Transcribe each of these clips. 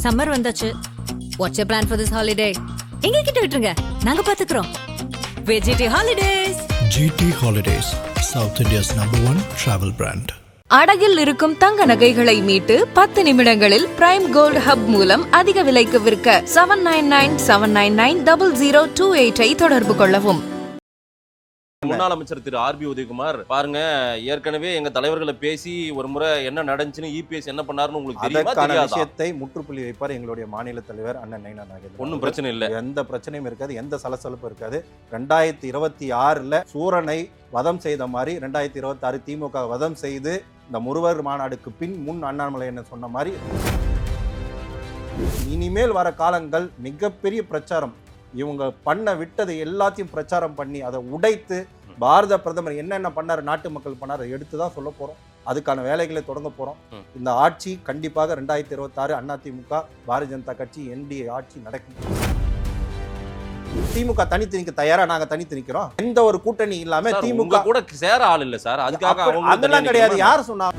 Summer வந்தாச்சு. What's your plan for this holiday? எங்க கிட்ட விட்டுருங்க, நாங்க பாத்துக்கிறோம். VGT Holidays. GT Holidays, South India's #1 travel brand. அடகில் இருக்கும் தங்க நகைகளை மீட்டு 10 நிமிடங்களில் பிரைம் கோல்ட் ஹப் மூலம் அதிக விலைக்கு விற்க 7997990028 தொடர்பு கொள்ளவும். முன்னாள் அமைச்சர் திரு ஆர்பி உதயகுமார் பாருங்க, ஏற்கனவே எங்க தலைவர்களை பேசி ஒரு முறை என்ன நடந்துச்சுன்னு இபிஎஸ் என்ன பண்ணாருன்னு உங்களுக்கு தெரியுமா? தெரியாத விஷயத்தை முற்றுப்புள்ளி வைப்பார் எங்களுடைய மாநில தலைவர் அண்ணன் நயினா நாகேந்திரன். ஒன்றும் பிரச்சனை இல்லை, எந்த பிரச்சனையும் இருக்காது, எந்த சலசலப்பும் இருக்காது. 2026 சூரனை வதம் செய்த மாதிரி 2026 திமுக வதம் செய்து இந்த முருகர் மாநாடுக்கு பின் முன் அண்ணாமலை என்ன சொன்ன மாதிரி இனிமேல் வர காலங்கள் மிகப்பெரிய பிரச்சாரம். இவங்க பண்ண விட்டதை எல்லாத்தையும் பிரச்சாரம் பண்ணி அதை உடைத்து பாரத பிரதமர் என்னென்ன பண்ணாரு, நாட்டு மக்கள் பண்ணாரு, எடுத்து தான் சொல்ல போறோம். அதுக்கான வேலைகளை தொடங்க போறோம். இந்த ஆட்சி கண்டிப்பாக 2026 அதிமுக பாரதிய ஜனதா கட்சி NDA ஆட்சி நடக்கும். திமுக தனித்து நிக்க தயாரா, நாங்க தனித்து நிக்கிறோம். எந்த ஒரு கூட்டணி இல்லாம திமுக கூட சேர ஆள் இல்ல சார், அதுக்காக அதெல்லாம் கிடையாது. யார் சொன்னா?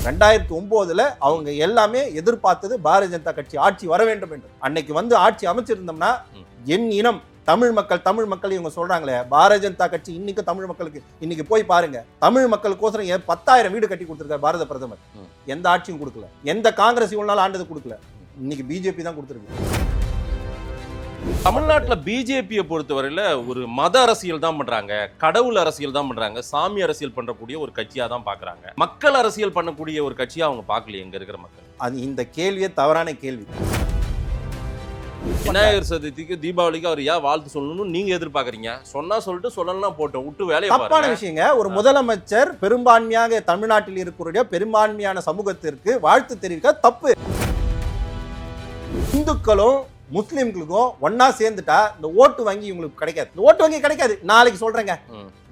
2009 அவங்க எல்லாமே எதிர்பார்த்தது பாரதிய ஜனதா கட்சி ஆட்சி வர வேண்டும் என்று. அன்னைக்கு வந்து ஆட்சி அமைச்சிருந்தோம்னா என் இனம் தமிழ் மக்கள் இவங்க சொல்றாங்களே, பாரதிய ஜனதா கட்சி இன்னைக்கு தமிழ் மக்களுக்கு இன்னைக்கு போய் பாருங்க, தமிழ் மக்களுக்கோசரம் 10,000 வீடு கட்டி கொடுத்திருக்காரு பாரத பிரதமர். எந்த ஆட்சியும் கொடுக்கல, எந்த காங்கிரஸ் இவ்வளவு நாள் ஆண்டது கொடுக்கல. இன்னைக்கு பிஜேபி தான் கொடுத்திருக்கு. தமிழ்நாட்டுல பிஜேபியை பொறுத்தவரையில ஒரு மத அரசியல் தான் பண்றாங்க, கடவுள் அரசியல் தான் பண்றாங்க, சாமி அரசியல் பண்றக்கூடிய ஒரு கட்சியா தான் பாக்குறாங்க. மக்கள் அரசியல் பண்ணக்கூடிய ஒரு கட்சியா அவங்க பார்க்கல எங்க இருக்கிற மக்கள். அது இந்த கேள்வியே தவறான கேள்வி. விநாயகர் சதுர்த்திக்கு தீபாவளிக்கு அவர் ஏன் வாழ்த்து சொல்லணும்னு நீங்க எதிர்பார்க்கறீங்க? சொன்னா சொல்லிட்டு சொல்லலாம் போட்டோம், விட்டு வேலையை தப்பான விஷயங்க. ஒரு முதலமைச்சர் பெரும்பான்மையாக தமிழ்நாட்டில் இருக்கிற பெரும்பான்மையான சமூகத்திற்கு வாழ்த்து தெரிவிக்க தப்பு. இந்துக்களும் முஸ்லிம்களுக்கும் ஒன்னா சேர்ந்துட்டா இந்த ஓட்டு வங்கி உங்களுக்கு கிடைக்காது. இந்த ஓட்டு வங்கி கிடைக்காது. நாளைக்கு சொல்றேங்க,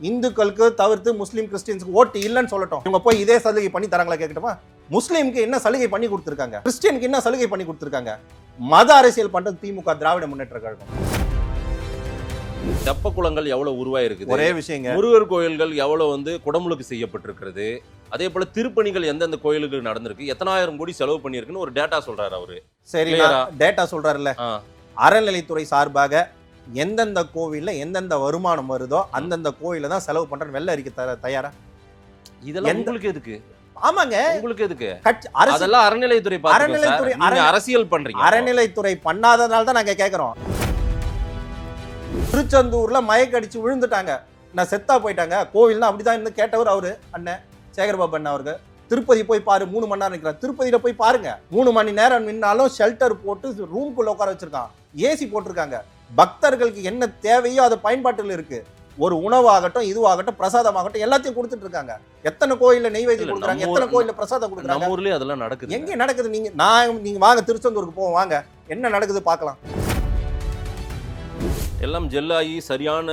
இந்துக்களுக்கு தவிர்த்து முஸ்லீம் கிறிஸ்டியன்ஸ்க்கு ஓட்டு இல்லைன்னு சொல்லட்டும். இவங்க போய் இதே சலுகை பண்ணி தராங்களா கேட்கட்டுமா? முஸ்லீமுக்கு என்ன சலுகை பண்ணி கொடுத்துருக்காங்க, கிறிஸ்டியனுக்கு என்ன சலுகை பண்ணி கொடுத்துருக்காங்க? மத அரசியல் பண்றது திமுக திராவிட முன்னேற்ற கழகம். தெப்ப குளங்கள் எவ்வளவு உருவாயிருக்குது. ஒரே விஷயங்க, முருகர் கோயில்கள் எவ்வளவு குடமுழுக்கு செய்யப்பட்டிருக்கிறது. அதே போல திருப்பணிகள் எந்தெந்த கோயிலுக்கு நடந்திருக்கு, எத்தனாயிரம் கோடி செலவு பண்ணிருக்குன்னு ஒரு டேட்டா சொல்றாரு அவரு. சரி, டேட்டா சொல்றாருல்ல. அறநிலைத்துறை சார்பாக எந்தெந்த கோவில்ல எந்தெந்த வருமானம் வருதோ அந்தந்த கோயில தான் செலவு பண்றேன்னு வெள்ள அறிக்கை தயாரா? இதெல்லாம் உங்களுக்கு எதுக்கு? ஆமாங்க, உங்களுக்கு எதுக்கு? அதெல்லாம் அறநிலைத்துறை அரசியல் பண்றீங்க. அறநிலைத்துறை பண்ணாதனால தான் நாங்க கேக்குறோம். திருச்செந்தூர்ல மயக்கடிச்சு விழுந்துட்டாங்க, நான் செத்தா போயிட்டாங்க. கோவில்னா அப்படிதான் இருந்து கேட்டவர் அவரு அண்ணன் சேகர்பாபு அண்ணன் அவருக்கு. திருப்பதி போய் பாரு, 3 மணி நேரம் நிற்கிறார். திருப்பதியில போய் பாருங்க, 3 மணி நேரம் நின்னாலும் ஷெல்டர் போட்டு ரூம்குள்ள உட்கார வச்சிருக்கான், ஏசி போட்டிருக்காங்க. பக்தர்களுக்கு என்ன தேவையோ அது பயன்பாட்டில் இருக்கு. ஒரு உணவாகட்டும், இதுவாகட்டும், பிரசாதமாகட்டும், எல்லாத்தையும் கொடுத்துட்டு இருக்காங்க. எத்தனை கோயில்ல நெய்வேத்தியம் கொடுக்குறாங்க, எத்தனை கோயில்ல பிரசாதம் கொடுக்குறாங்க. ஊர்லயே அதெல்லாம் நடக்குது. எங்க நடக்குது? நீங்க வாங்க திருச்செந்தூருக்கு போவோம், வாங்க என்ன நடக்குது பார்க்கலாம். எல்லாம் ஜெல்லாகி சரியான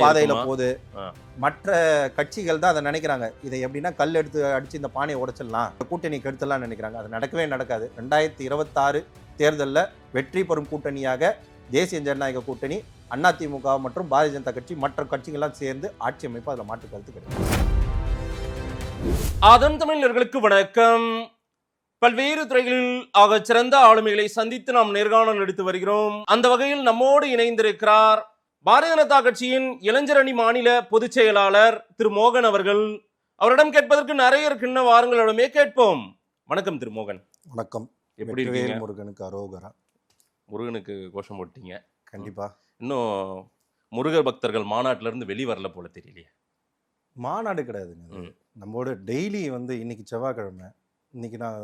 பாதையில போகுது. மற்ற கட்சிகள் தான் அதை நினைக்கிறாங்க, இதை எப்படின்னா கல் எடுத்து அடிச்சு இந்த பானையை உடைச்சிடலாம், கூட்டணிக்கு எடுத்துலாம் நினைக்கிறாங்க. அது நடக்கவே நடக்காது. 2026 தேர்தலில் வெற்றி பெறும் கூட்டணியாக தேசிய ஜனநாயக கூட்டணி, அதிமுக மற்றும் பாரதிய ஜனதா கட்சி மற்ற கட்சிகள்லாம் சேர்ந்து ஆட்சி அமைப்பு. அதில் மாற்று கருத்து கிடையாது. அதன் தமிழர்களுக்கு வணக்கம். பல்வேறு துறைகளில் ஆக சிறந்த ஆளுமைகளை சந்தித்து நாம் நேர்காணல் எடுத்து வருகிறோம். அந்த வகையில் நம்மோடு இணைந்திருக்கிறார் பாரதிய ஜனதா கட்சியின் இளைஞரணி மாநில பொதுச் செயலாளர் திரு மோகன் அவர்கள். அவரிடம் கேட்பதற்கு நிறைய இருக்கின்ற வாரங்களிடமே கேட்போம். வணக்கம் திரு மோகன். வணக்கம். எப்படி இருக்கீங்க? முருகனுக்கு அரோகரா. முருகனுக்கு கோஷம் போட்டீங்க. கண்டிப்பா. இன்னும் முருகர் பக்தர்கள் மாநாட்டில இருந்து வெளிவரல போல தெரியலையே. மாநாடு கிடையாதுங்க, நம்மோட டெய்லி இன்னைக்கு செவ்வாய்க்கிழமை, இன்னைக்கு நான்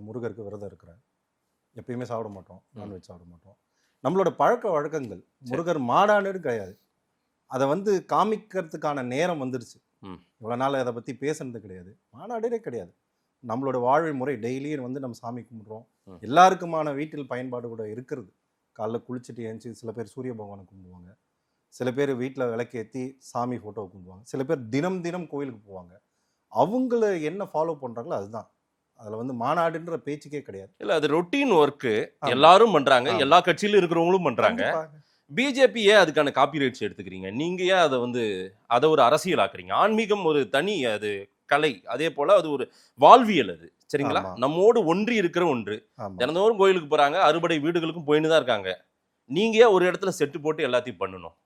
முருகருக்கு விரதம் இருக்கிறேன். எப்பயுமே சாப்பிட மாட்டோம், நான்வெஜ் சாப்பிட மாட்டோம். நம்மளோட பழக்க வழக்கங்கள். முருகர் மாநாடு கிடையாது. அதை காமிக்கிறதுக்கான நேரம் வந்துருச்சு. இவ்வளோ நாள் அதை பற்றி பேசுனது கிடையாது. மாநாடே கிடையாது. நம்மளோட வாழ்வை முறை டெய்லியும் நம்ம சாமி கும்பிட்றோம். எல்லாருக்குமான வீட்டில் பயன்பாடு கூட இருக்கிறது. காலைல குளிச்சுட்டு எழுந்துச்சி சில பேர் சூரிய பகவானை கும்பிடுவாங்க, சில பேர் வீட்டில் விளக்கேற்றி சாமி ஃபோட்டோவை கும்பிடுவாங்க, சில பேர் தினம் கோயிலுக்கு போவாங்க. அவங்கள என்ன ஃபாலோ பண்ணுறாங்களோ அதுதான். அதில் மாநாடுன்ற பேச்சுக்கே கிடையாது. இல்லை, அது ரொட்டீன் ஒர்க்கு, எல்லாரும் பண்ணுறாங்க, எல்லா கட்சியிலும் இருக்கிறவங்களும் பண்ணுறாங்க. பிஜேபி ஏன் அதுக்கான காப்பி ரைட்ஸ் எடுத்துக்கிறீங்க? நீங்க ஏன் அதை ஒரு அரசியல் ஆக்குறீங்க? ஆன்மீகம் ஒரு தனி அது கலை, அதே போல அது ஒரு வாழ்வியல். அது சரிங்களா? ஆமா. நம்மோடு ஒன்றி இருக்கிற ஒன்று. ஆமா. தினந்தோறும் கோயிலுக்கு போறாங்க, அறுபடை வீடுகளுக்கும் போயின்னு தான் இருக்காங்க. நீங்க ஏன் ஒரு இடத்துல செட்டு போட்டு எல்லாத்தையும் பண்ணணும்?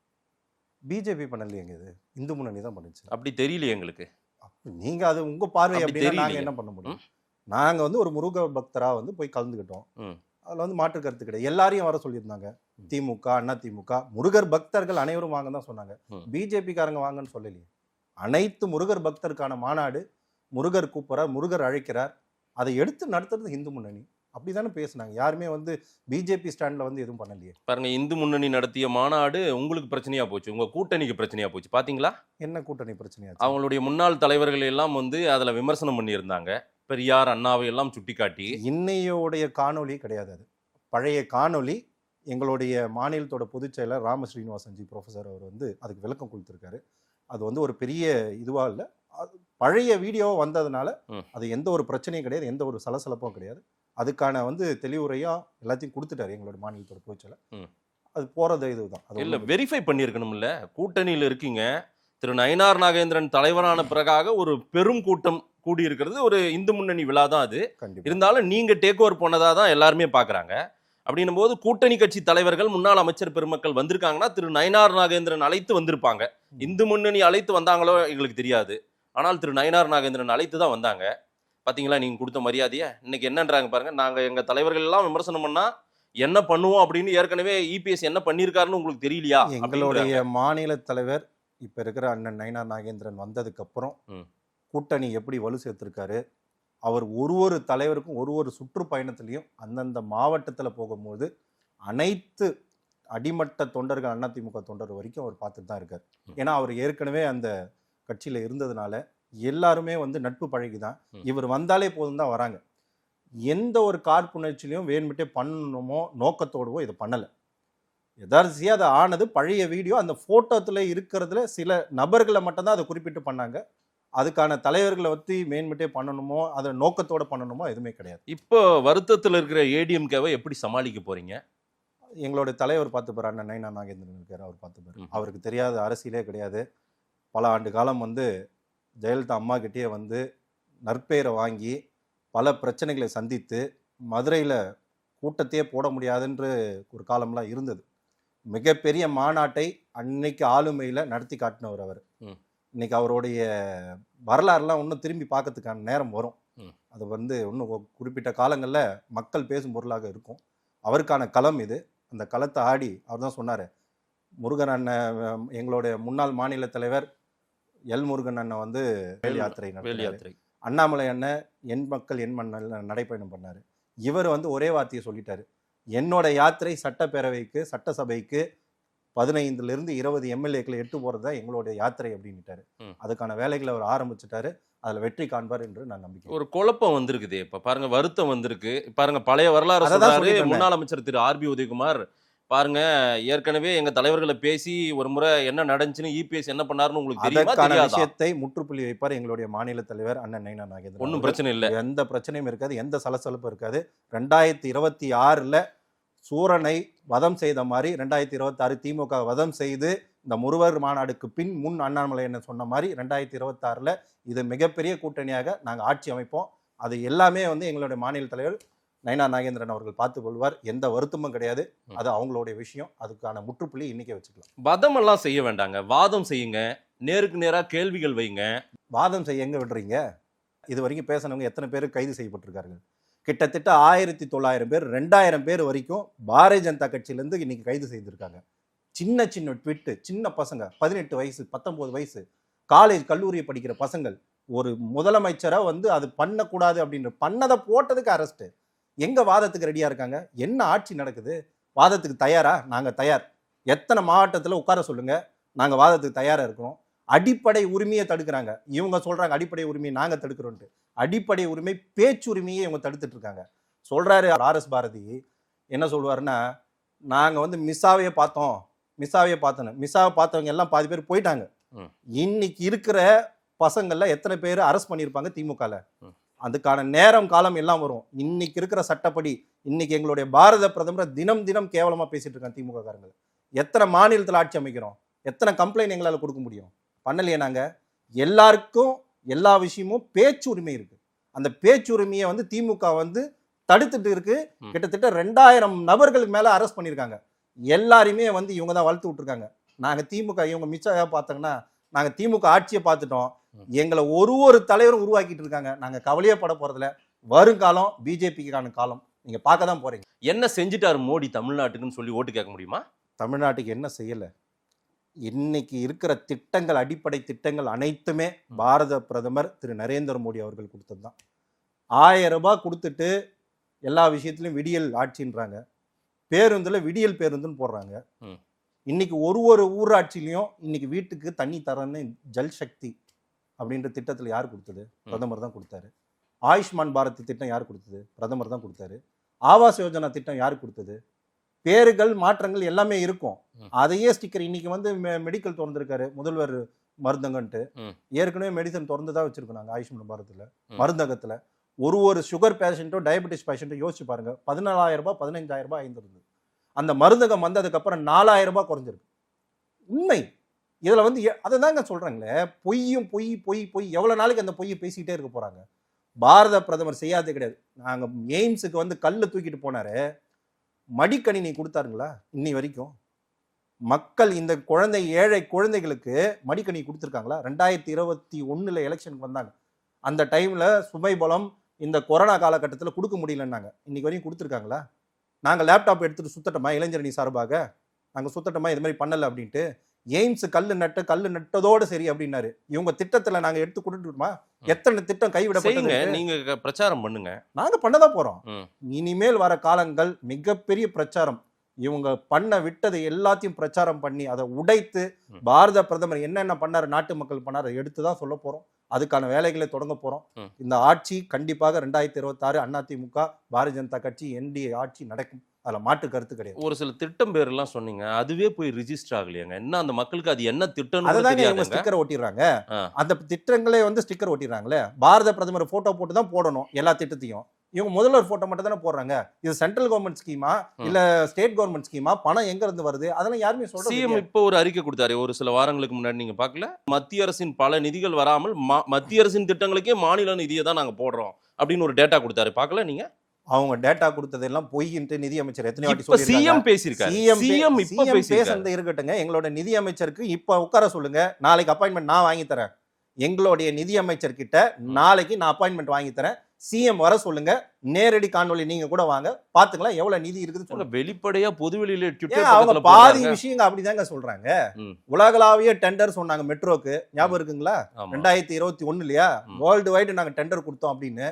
பிஜேபி பண்ணலையேங்க இது, இந்து முன்னணி தான் பண்ணுச்சு. அப்படி தெரியலையே எங்களுக்கு. நீங்க அது உங்க பார்வை அப்படி அப்படின்னா நாங்க தெரியலையே. என்ன பண்ண முடியும்? நாங்க வந்து ஒரு முருக பக்தரா வந்து போய் கலந்துக்கிட்டோம். ம். அதுல வந்து மாற்று கருத்து கிடையாது. எல்லாரையும் வர சொல்லியிருந்தாங்க. திமுக, அண்ணா திமுக, முருகர் பக்தர்கள் அனைவரும் வாங்க தான் சொன்னாங்க. ம். பிஜேபி காரங்க வாங்கன்னு சொல்லலையே. அனைத்து முருகர் பக்தருக்கான மாநாடு, முருகர் கூப்பிடுறார், முருகர் அழைக்கிறார், அதை எடுத்து நடத்துறது இந்து முன்னணி. அப்படிதானே பேசுனாங்க. யாருமே வந்து பிஜேபி ஸ்டாண்ட்ல வந்து எதுவும் பண்ணலையே. பாருங்க, இந்து முன்னணி நடத்திய மாநாடு உங்களுக்கு பிரச்சனையா போச்சு, உங்க கூட்டணிக்கு பிரச்சனையா போச்சு. பாத்தீங்களா? என்ன கூட்டணி பிரச்சனையாச்சு? அவங்களுடைய முன்னாள் தலைவர்கள் எல்லாம் வந்து அதுல விமர்சனம் பண்ணியிருந்தாங்க. பெரியார், அண்ணாவை எல்லாம் சுட்டிக்காட்டி. இன்னையோடைய காணொளி கிடையாது அது. பழைய காணொளி எங்களுடைய மாநிலத்தோட பொதுச் செயலர் ராம ஸ்ரீனிவாசன்ஜி ப்ரொஃபஸர் அவர் வந்து அதுக்கு விளக்கம் கொடுத்துருக்காரு. அது வந்து ஒரு பெரிய இதுவா இல்லை, அது பழைய வீடியோவா வந்ததுனால அது எந்த ஒரு பிரச்சனையும் கிடையாது, எந்த ஒரு சலசலப்பும் கிடையாது. அதுக்கான வந்து தெளிவுரையா எல்லாத்தையும் கொடுத்துட்டாரு எங்களோட மாநிலத்தோட பொதுச் செயலர். அது போறது இதுதான். அது இல்ல, வெரிஃபை பண்ணியிருக்கணும்ல. கூட்டணியில இருக்கீங்க. திரு நயினார் நாகேந்திரன் தலைவரான பிறகாக ஒரு பெரும் கூட்டம் கூடியிருக்கிறது ஒரு இந்து முன்னணி விழா தான் அது. கண்டிப்பா. இருந்தாலும் நீங்க டேக் ஓவர் பண்ணதா தான் எல்லாருமே பாக்குறாங்க. அப்படின்னும் போது கூட்டணி கட்சி தலைவர்கள், முன்னாள் அமைச்சர் பெருமக்கள் வந்திருக்காங்கன்னா திரு நயினார் நாகேந்திரன் அழைத்து வந்திருப்பாங்க. இந்து முன்னணி அழைத்து வந்தாங்களோ எங்களுக்கு தெரியாது. ஆனால் திரு நயினார் நாகேந்திரன் அழைத்து தான் வந்தாங்க. பாத்தீங்களா நீங்க கொடுத்த மரியாதையை? இன்னைக்கு என்னன்றாங்க பாருங்க, நாங்க எங்க தலைவர்கள் எல்லாம் விமர்சனம் பண்ணா என்ன பண்ணுவோம் அப்படின்னு ஏற்கனவே இபிஎஸ் என்ன பண்ணியிருக்காருன்னு உங்களுக்கு தெரியலையா? எங்களுடைய மாநில தலைவர் இப்ப இருக்கிற அண்ணன் நயினார் நாகேந்திரன் வந்ததுக்கு அப்புறம் கூட்டணி எப்படி வலு சேர்த்திருக்காரு. அவர் ஒரு தலைவருக்கும் ஒரு சுற்றுப்பயணத்திலையும் அந்தந்த மாவட்டத்தில் போகும்போது அனைத்து அடிமட்ட தொண்டர்கள், அதிமுக தொண்டர் வரைக்கும் அவர் பார்த்துட்டு தான் இருக்கார். ஏன்னா அவர் ஏற்கனவே அந்த கட்சியில் இருந்ததுனால எல்லாருமே வந்து நட்பு பழகிதான். இவர் வந்தாலே போதும் தான் வராங்க. எந்த ஒரு காழ்ப்புணர்ச்சியிலையும் வேணுமிட்டே பண்ணணுமோ நோக்கத்தோடவோ இதை பண்ணலை. எதார்ச்சியாக அதை ஆனது பழைய வீடியோ. அந்த ஃபோட்டோத்தில் இருக்கிறதுல சில நபர்களை மட்டும்தான் அதை குறிப்பிட்டு பண்ணாங்க. அதுக்கான தலைவர்களை பற்றி மேன்மிட்டே பண்ணணுமோ அதை நோக்கத்தோட பண்ணணுமோ எதுவுமே கிடையாது. இப்போ வருத்தத்தில் இருக்கிற ஏடிஎம்கேவை எப்படி சமாளிக்க போறீங்க? எங்களோட தலைவர் பார்த்துப்பார், அண்ணன் நயினார் நாகேந்திரன் இருக்கார், அவர் பார்த்துப்பார். அவருக்கு தெரியாத அரசியலே கிடையாது. பல ஆண்டு காலம் வந்து ஜெயலலிதா அம்மா கிட்டேயே வந்து நற்பெயரை வாங்கி பல பிரச்சனைகளை சந்தித்து மதுரையில் கூட்டத்தையே போட முடியாதுன்ற ஒரு காலம்லாம் இருந்தது. மிகப்பெரிய மாநாட்டை அன்னைக்கு ஆளுமையில் நடத்தி காட்டினவர் அவர். இன்னைக்கு அவருடைய வரலாறுலாம் இன்னும் திரும்பி பார்க்கறதுக்கான நேரம் வரும். அது வந்து இன்னும் குறிப்பிட்ட காலங்களில் மக்கள் பேசும் பொருளாக இருக்கும். அவருக்கான களம் இது. அந்த களத்தை ஆடி அவர் தான் சொன்னார். முருகன் அண்ணன், எங்களுடைய முன்னாள் மாநில தலைவர் எல் முருகன் அண்ணன் வந்து வேல் யாத்திரை, அண்ணாமலை அண்ணன் என் மக்கள் என் மண்ணல் நடைப்பயணம் பண்ணார். இவர் வந்து ஒரே வார்த்தையை சொல்லிட்டாரு, என்னோட யாத்திரை சட்டப்பேரவைக்கு, சட்டசபைக்கு 15லிருந்து 20 எம்எல்ஏக்களை எட்டு போகிறது தான் எங்களுடைய யாத்திரை அப்படின்ட்டாரு. அதுக்கான வேலைகளை அவர் ஆரம்பிச்சுட்டாரு. அதில் வெற்றி காண்பார் என்று நான் நம்பிக்கை. ஒரு குழப்பம் வந்திருக்குது. இப்போ பாருங்க, வருத்தம் வந்திருக்கு. பாருங்க, பழைய வரலாறு சொல்றாரு முன்னாள் அமைச்சர் திரு ஆர்பி உதயகுமார். பாருங்க, ஏற்கனவே எங்க தலைவர்களை பேசி ஒரு முறை என்ன நடந்துச்சுன்னு இபிஎஸ் என்ன பண்ணாருன்னு உங்களுக்கு தெரியுமா? தெரியாதா? விஷயத்தை முற்றுப்புள்ளி வைப்பார் எங்களுடைய மாநில தலைவர் அண்ணன் நயினார் நாகேந்திரன். ஒன்றும் பிரச்சனை இல்லை, எந்த பிரச்சனையும் இருக்காது, எந்த சலசலப்பும் இருக்காது. 2026ல் சூரனை வதம் செய்த மாதிரி 2026 திமுக வதம் செய்து இந்த முருகர் மாநாடுக்கு முன் அண்ணாமலை என்ன சொன்ன மாதிரி 2026ல் இது மிகப்பெரிய கூட்டணியாக நாங்கள் ஆட்சி அமைப்போம். அது எல்லாமே வந்து எங்களுடைய மாநில தலைவர் நயினார் நாகேந்திரன் அவர்கள் பார்த்துக் கொள்வார். எந்த வருத்தமும் கிடையாது. அது அவங்களுடைய விஷயம். அதுக்கான முற்றுப்புள்ளி இன்னைக்கே வச்சுக்கலாம். வதம் எல்லாம் செய்ய வேண்டாங்க, வாதம் செய்யுங்க, நேருக்கு நேராக கேள்விகள் வைங்க. வாதம் செய்ய எங்க விடுறீங்க? இது வரைக்கும் பேசினவங்க எத்தனை பேர் கைது செய்யப்பட்டிருக்கார்கள்? கிட்டத்தட்ட 1900 பேர், 2000 பேர் வரைக்கும் பாரதிய ஜனதா கட்சியிலேருந்து இன்னைக்கு கைது செய்திருக்காங்க. சின்ன சின்ன ட்விட்டு, சின்ன பசங்க, 18 வயசு 19 வயசு காலேஜ் கல்லூரியை படிக்கிற பசங்கள் ஒரு முதலமைச்சராக வந்து அது பண்ணக்கூடாது அப்படின்ற பண்ணதை போட்டதுக்கு அரெஸ்ட்டு. எங்க வாதத்துக்கு ரெடியா இருக்காங்க? என்ன ஆட்சி நடக்குது? வாதத்துக்கு தயாரா? நாங்க தயார். எத்தனை மாவட்டத்தில் உட்கார சொல்லுங்க, நாங்க வாதத்துக்கு தயாரா இருக்கிறோம். அடிப்படை உரிமையை தடுக்கிறாங்க. இவங்க சொல்றாங்க அடிப்படை உரிமையை நாங்க தடுக்கிறோன்ட்டு. அடிப்படை உரிமை, பேச்சுரிமையை இவங்க தடுத்துட்டு இருக்காங்க. சொல்றாரு RS பாரதி. என்ன சொல்லுவாருன்னா, நாங்க வந்து மிஸ்ஸாவையே பார்த்தோம், மிஸ்ஸாவையே பார்த்தோன்னு. மிஸ்ஸாவை பார்த்தவங்க எல்லாம் பாதி பேர் போயிட்டாங்க. இன்னைக்கு இருக்கிற பசங்கள்ல எத்தனை பேர் அரெஸ்ட் பண்ணியிருப்பாங்க திமுகல? அதுக்கான நேரம் காலம் எல்லாம் வரும். இன்னைக்கு இருக்கிற சட்டப்படி இன்னைக்கு எங்களுடைய பாரத பிரதமர் தினம் தினம் கேவலமா பேசிட்டு இருக்காங்க திமுக காரங்கள். எத்தனை மாநிலத்தில் ஆட்சி அமைக்கிறோம்? எத்தனை கம்ப்ளைண்ட் எங்களால் கொடுக்க முடியும்? பண்ணலையே. நாங்க எல்லாருக்கும் எல்லா விஷயமும் பேச்சு உரிமை இருக்கு. அந்த பேச்சுரிமையை வந்து திமுக வந்து தடுத்துட்டு இருக்கு. கிட்டத்தட்ட 2000 நபர்களுக்கு மேல அரெஸ்ட் பண்ணியிருக்காங்க. எல்லாரையுமே வந்து இவங்க தான் வளர்த்து விட்டுருக்காங்க. நாங்க திமுக இவங்க மிச்சம் பார்த்தோங்கன்னா நாங்க திமுக ஆட்சியை பார்த்துட்டோம். எங்களை ஒரு தலைவரும் உருவாக்கிட்டு இருக்காங்க. நாங்க கவலையே பட போறதில்ல. வருங்காலம் பிஜேபிக்கான காலம். நீங்க பார்க்க தான் போறீங்க. என்ன செஞ்சுட்டாரு மோடி தமிழ்நாட்டுக்குன்னு சொல்லி ஓட்டு கேட்க முடியுமா? தமிழ்நாட்டுக்கு என்ன செய்யல? இன்னைக்கு இருக்கிற திட்டங்கள், அடிப்படை திட்டங்கள் அனைத்துமே பாரத பிரதமர் திரு நரேந்திர மோடி அவர்கள் கொடுத்தது தான். 1000 ரூபாய் கொடுத்துட்டு எல்லா விஷயத்திலும் விடியல் ஆட்சின்றாங்க. பேருந்துல விடியல் பேருந்துன்னு போடுறாங்க. இன்னைக்கு ஒரு ஊராட்சியிலையும் இன்னைக்கு வீட்டுக்கு தண்ணி தரன்னு ஜல் சக்தி அப்படின்ற திட்டத்தில் யார் கொடுத்தது? பிரதமர் தான் கொடுத்தாரு. ஆயுஷ்மான் பாரத் திட்டம் யார் கொடுத்தது? பிரதமர் தான் கொடுத்தாரு. ஆவாஸ் யோஜனா திட்டம் யார் கொடுத்தது? பேருகள் மாற்றங்கள் எல்லாமே இருக்கும். அதையே ஸ்டிக்கர் இன்னைக்கு வந்து மெடிக்கல் திறந்திருக்காரு முதல்வர் மருந்தகன்ட்டு. ஏற்கனவே மெடிசன் திறந்து தான் வச்சிருக்கோம் நாங்கள் ஆயுஷ்மான் பாரத்தில் மருந்தகத்தில். ஒரு சுகர் பேஷண்ட்டோ டயபெட்டிஸ் பேஷண்ட்டோ யோசிச்சு பாருங்க. 14,000 ரூபாய் 15,000 ரூபாய் ஆயிருந்தது. அந்த மருந்தகம் வந்ததுக்கப்புறம் 4,000 ரூபாய் குறைஞ்சிருக்கு. உண்மை இதில் வந்து அதை தாங்க சொல்கிறாங்களே. பொய் எவ்வளோ நாளைக்கு அந்த பொய்யை பேசிக்கிட்டே இருக்க போகிறாங்க. பாரத பிரதமர் செய்யாதே கிடையாது. நாங்கள் எய்ம்ஸுக்கு வந்து கல்லை தூக்கிட்டு போனாரு. மடிக்கணினி கொடுத்தாருங்களா இன்னி வரைக்கும்? மக்கள் இந்த ஏழை குழந்தைகளுக்கு மடிக்கணினி கொடுத்துருக்காங்களா? 2021 எலெக்ஷனுக்கு வந்தாங்க. அந்த டைமில் சுமை பலம் இந்த கொரோனா காலகட்டத்தில் கொடுக்க முடியலன்னாங்க. இன்னைக்கு வரைக்கும் கொடுத்துருக்காங்களா? நாங்கள் லேப்டாப் எடுத்துகிட்டு சுத்தட்டோமா? இளைஞரணி சார்பாக நாங்கள் சுத்தட்டோமா? இது மாதிரி பண்ணலை அப்படின்ட்டு. எய்ம்ஸ் கல்லு நட்டதோடு சரி அப்படின்னாரு. இவங்க திட்டத்தில் நாங்கள் எடுத்து கொடுத்துருமா? எத்தனை திட்டம் கைவிடப்பட்டது? நீங்க பிரச்சாரம் பண்ணுங்க. நாங்க பண்ணதான் போறோம். இனிமேல் வர காலங்கள் மிகப்பெரிய பிரச்சாரம். இவங்க பண்ண விட்டதை எல்லாத்தையும் பிரச்சாரம் பண்ணி அதை உடைத்து பாரத பிரதமர் என்னென்ன பண்ணாரு, நாட்டு மக்கள் பண்ணாரு எடுத்துதான் சொல்ல போறோம். அதுக்கான வேலைகளை தொடங்க போறோம். இந்த ஆட்சி கண்டிப்பாக 2026 அதிமுக பாரதிய ஜனதா கட்சி NDA ஆட்சி நடக்கும். அதுல மாற்று கருத்து கிடையாது. ஒரு சில திட்டம் பேர் எல்லாம் சொன்னீங்க, அதுவே போய் ரிஜிஸ்டர் ஆகலையாங்க. என்ன அந்த மக்களுக்கு அது என்ன திட்டம்? அதான் ஸ்டிக்கர் ஒட்டிடுறாங்க. அந்த திட்டங்களே வந்து ஸ்டிக்கர் ஒட்டிடுறாங்களே. பாரத பிரதமர் போட்டோ போட்டு தான் போடணும் எல்லா திட்டத்தையும். இவங்க முதல்வர் போட்டோ மட்டும் தானே போடுறாங்க. இது சென்ட்ரல் கவர்மெண்ட் ஸ்கீமா இல்ல ஸ்டேட் கவர்மெண்ட் ஸ்கீமா? பணம் எங்க இருந்து வருது அதெல்லாம் யாருமே சொல்றது. சிஎம் இப்போ ஒரு அறிக்கை கொடுத்தாரு ஒரு சில வாரங்களுக்கு முன்னாடி, நீங்க பார்க்கல? மத்திய அரசின் பல நிதிகள் வராமல் மத்திய அரசின் திட்டங்களுக்கே மாநில நிதியை தான் நாங்க போடுறோம் அப்படின்னு ஒரு டேட்டா கொடுத்தாரு. பார்க்கல நீங்க? அவங்க டேட்டா கொடுத்ததெல்லாம் பொய்ன்ட்டு நிதியமைச்சர் எத்தனை வாட்டி சொல்லிருக்காங்க. சிஎம் பேசியிருக்காரு. சிஎம் இப்ப பேசுறது இருக்கட்டுங்க. எங்களோட நிதியமைச்சருக்கு இப்ப உட்கார சொல்லுங்க. நாளைக்கு அப்பாயின்மெண்ட் நான் வாங்கி தரேன். எங்களுடைய நிதியமைச்சர் கிட்ட நாளைக்கு நான் அப்பாயின்மெண்ட் வாங்கி தரேன். சிஎம் வர சொல்லுங்க. நேரடி காணொலி நீங்க கூட வாங்க, பாத்துக்கலாம் எவ்வளவு நிதி இருக்குது சொல்லுங்க. வெளிப்படையா பொதுவெளியில அவங்க பாதி விஷயங்க அப்படிதாங்க சொல்றாங்க. உலகளாவிய டெண்டர் சொன்னாங்க மெட்ரோக்கு, ஞாபகம் இருக்குங்களா? 2021 இல்லையா? வேர்ல்டு வைடு நாங்க டெண்டர் கொடுத்தோம் அப்படின்னு.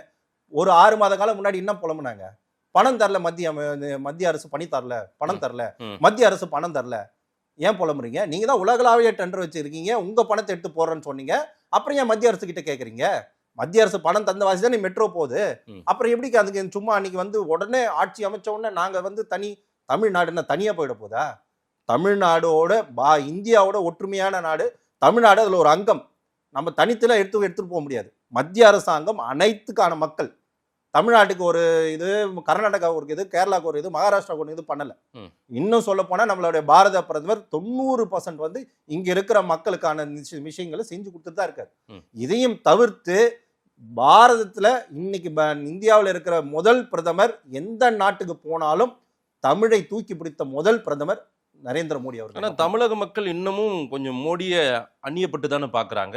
ஒரு 6 மாத காலம் முன்னாடி என்ன புலம்புனாங்க? பணம் தரல, மத்திய அரசு பணி தரல, பணம் தரல, மத்திய அரசு பணம் தரல. ஏன் புலம்புறீங்க? நீங்க தான் உலகளாவிய டெண்டர் வச்சிருக்கீங்க, உங்க பணத்தை எடுத்து போடுறேன்னு சொன்னீங்க. அப்புறம் ஏன் மத்திய அரசு கிட்ட கேக்குறீங்க? மத்திய அரசு பணம் தந்த வாசி தான் நீ மெட்ரோ போகுது. அப்புறம் எப்படி அதுக்கு சும்மா அன்னைக்கு வந்து உடனே ஆட்சி அமைச்ச உடனே நாங்க வந்து தமிழ்நாடுன்னா தனியா போயிட போதா? தமிழ்நாடோட இந்தியாவோட ஒற்றுமையான நாடு தமிழ்நாடு. அதுல ஒரு அங்கம். நம்ம தனித்துல எடுத்துட்டு போக முடியாது. மத்திய அரசாங்கம் அனைத்துக்கான மக்கள். தமிழ்நாட்டுக்கு ஒரு இது, கர்நாடகா ஒரு இது, கேரளாவுக்கு ஒரு இது, மகாராஷ்டிராவுக்கு ஒரு இது பண்ணல. இன்னும் சொல்ல போனா நம்மளுடைய பாரத பிரதமர் 90% வந்து இங்க இருக்கிற மக்களுக்கான விஷயங்களை செஞ்சு கொடுத்துட்டு தான் இருக்காரு. இதையும் தவிர்த்து பாரதத்துல இன்னைக்கு இந்தியாவில் இருக்கிற முதல் பிரதமர், எந்த நாட்டுக்கு போனாலும் தமிழை தூக்கி பிடித்த முதல் பிரதமர் நரேந்திர மோடி அவர்கள். ஆனா தமிழக மக்கள் இன்னமும் கொஞ்சம் மோடிய அந்நியப்பட்டு தானே பாக்குறாங்க.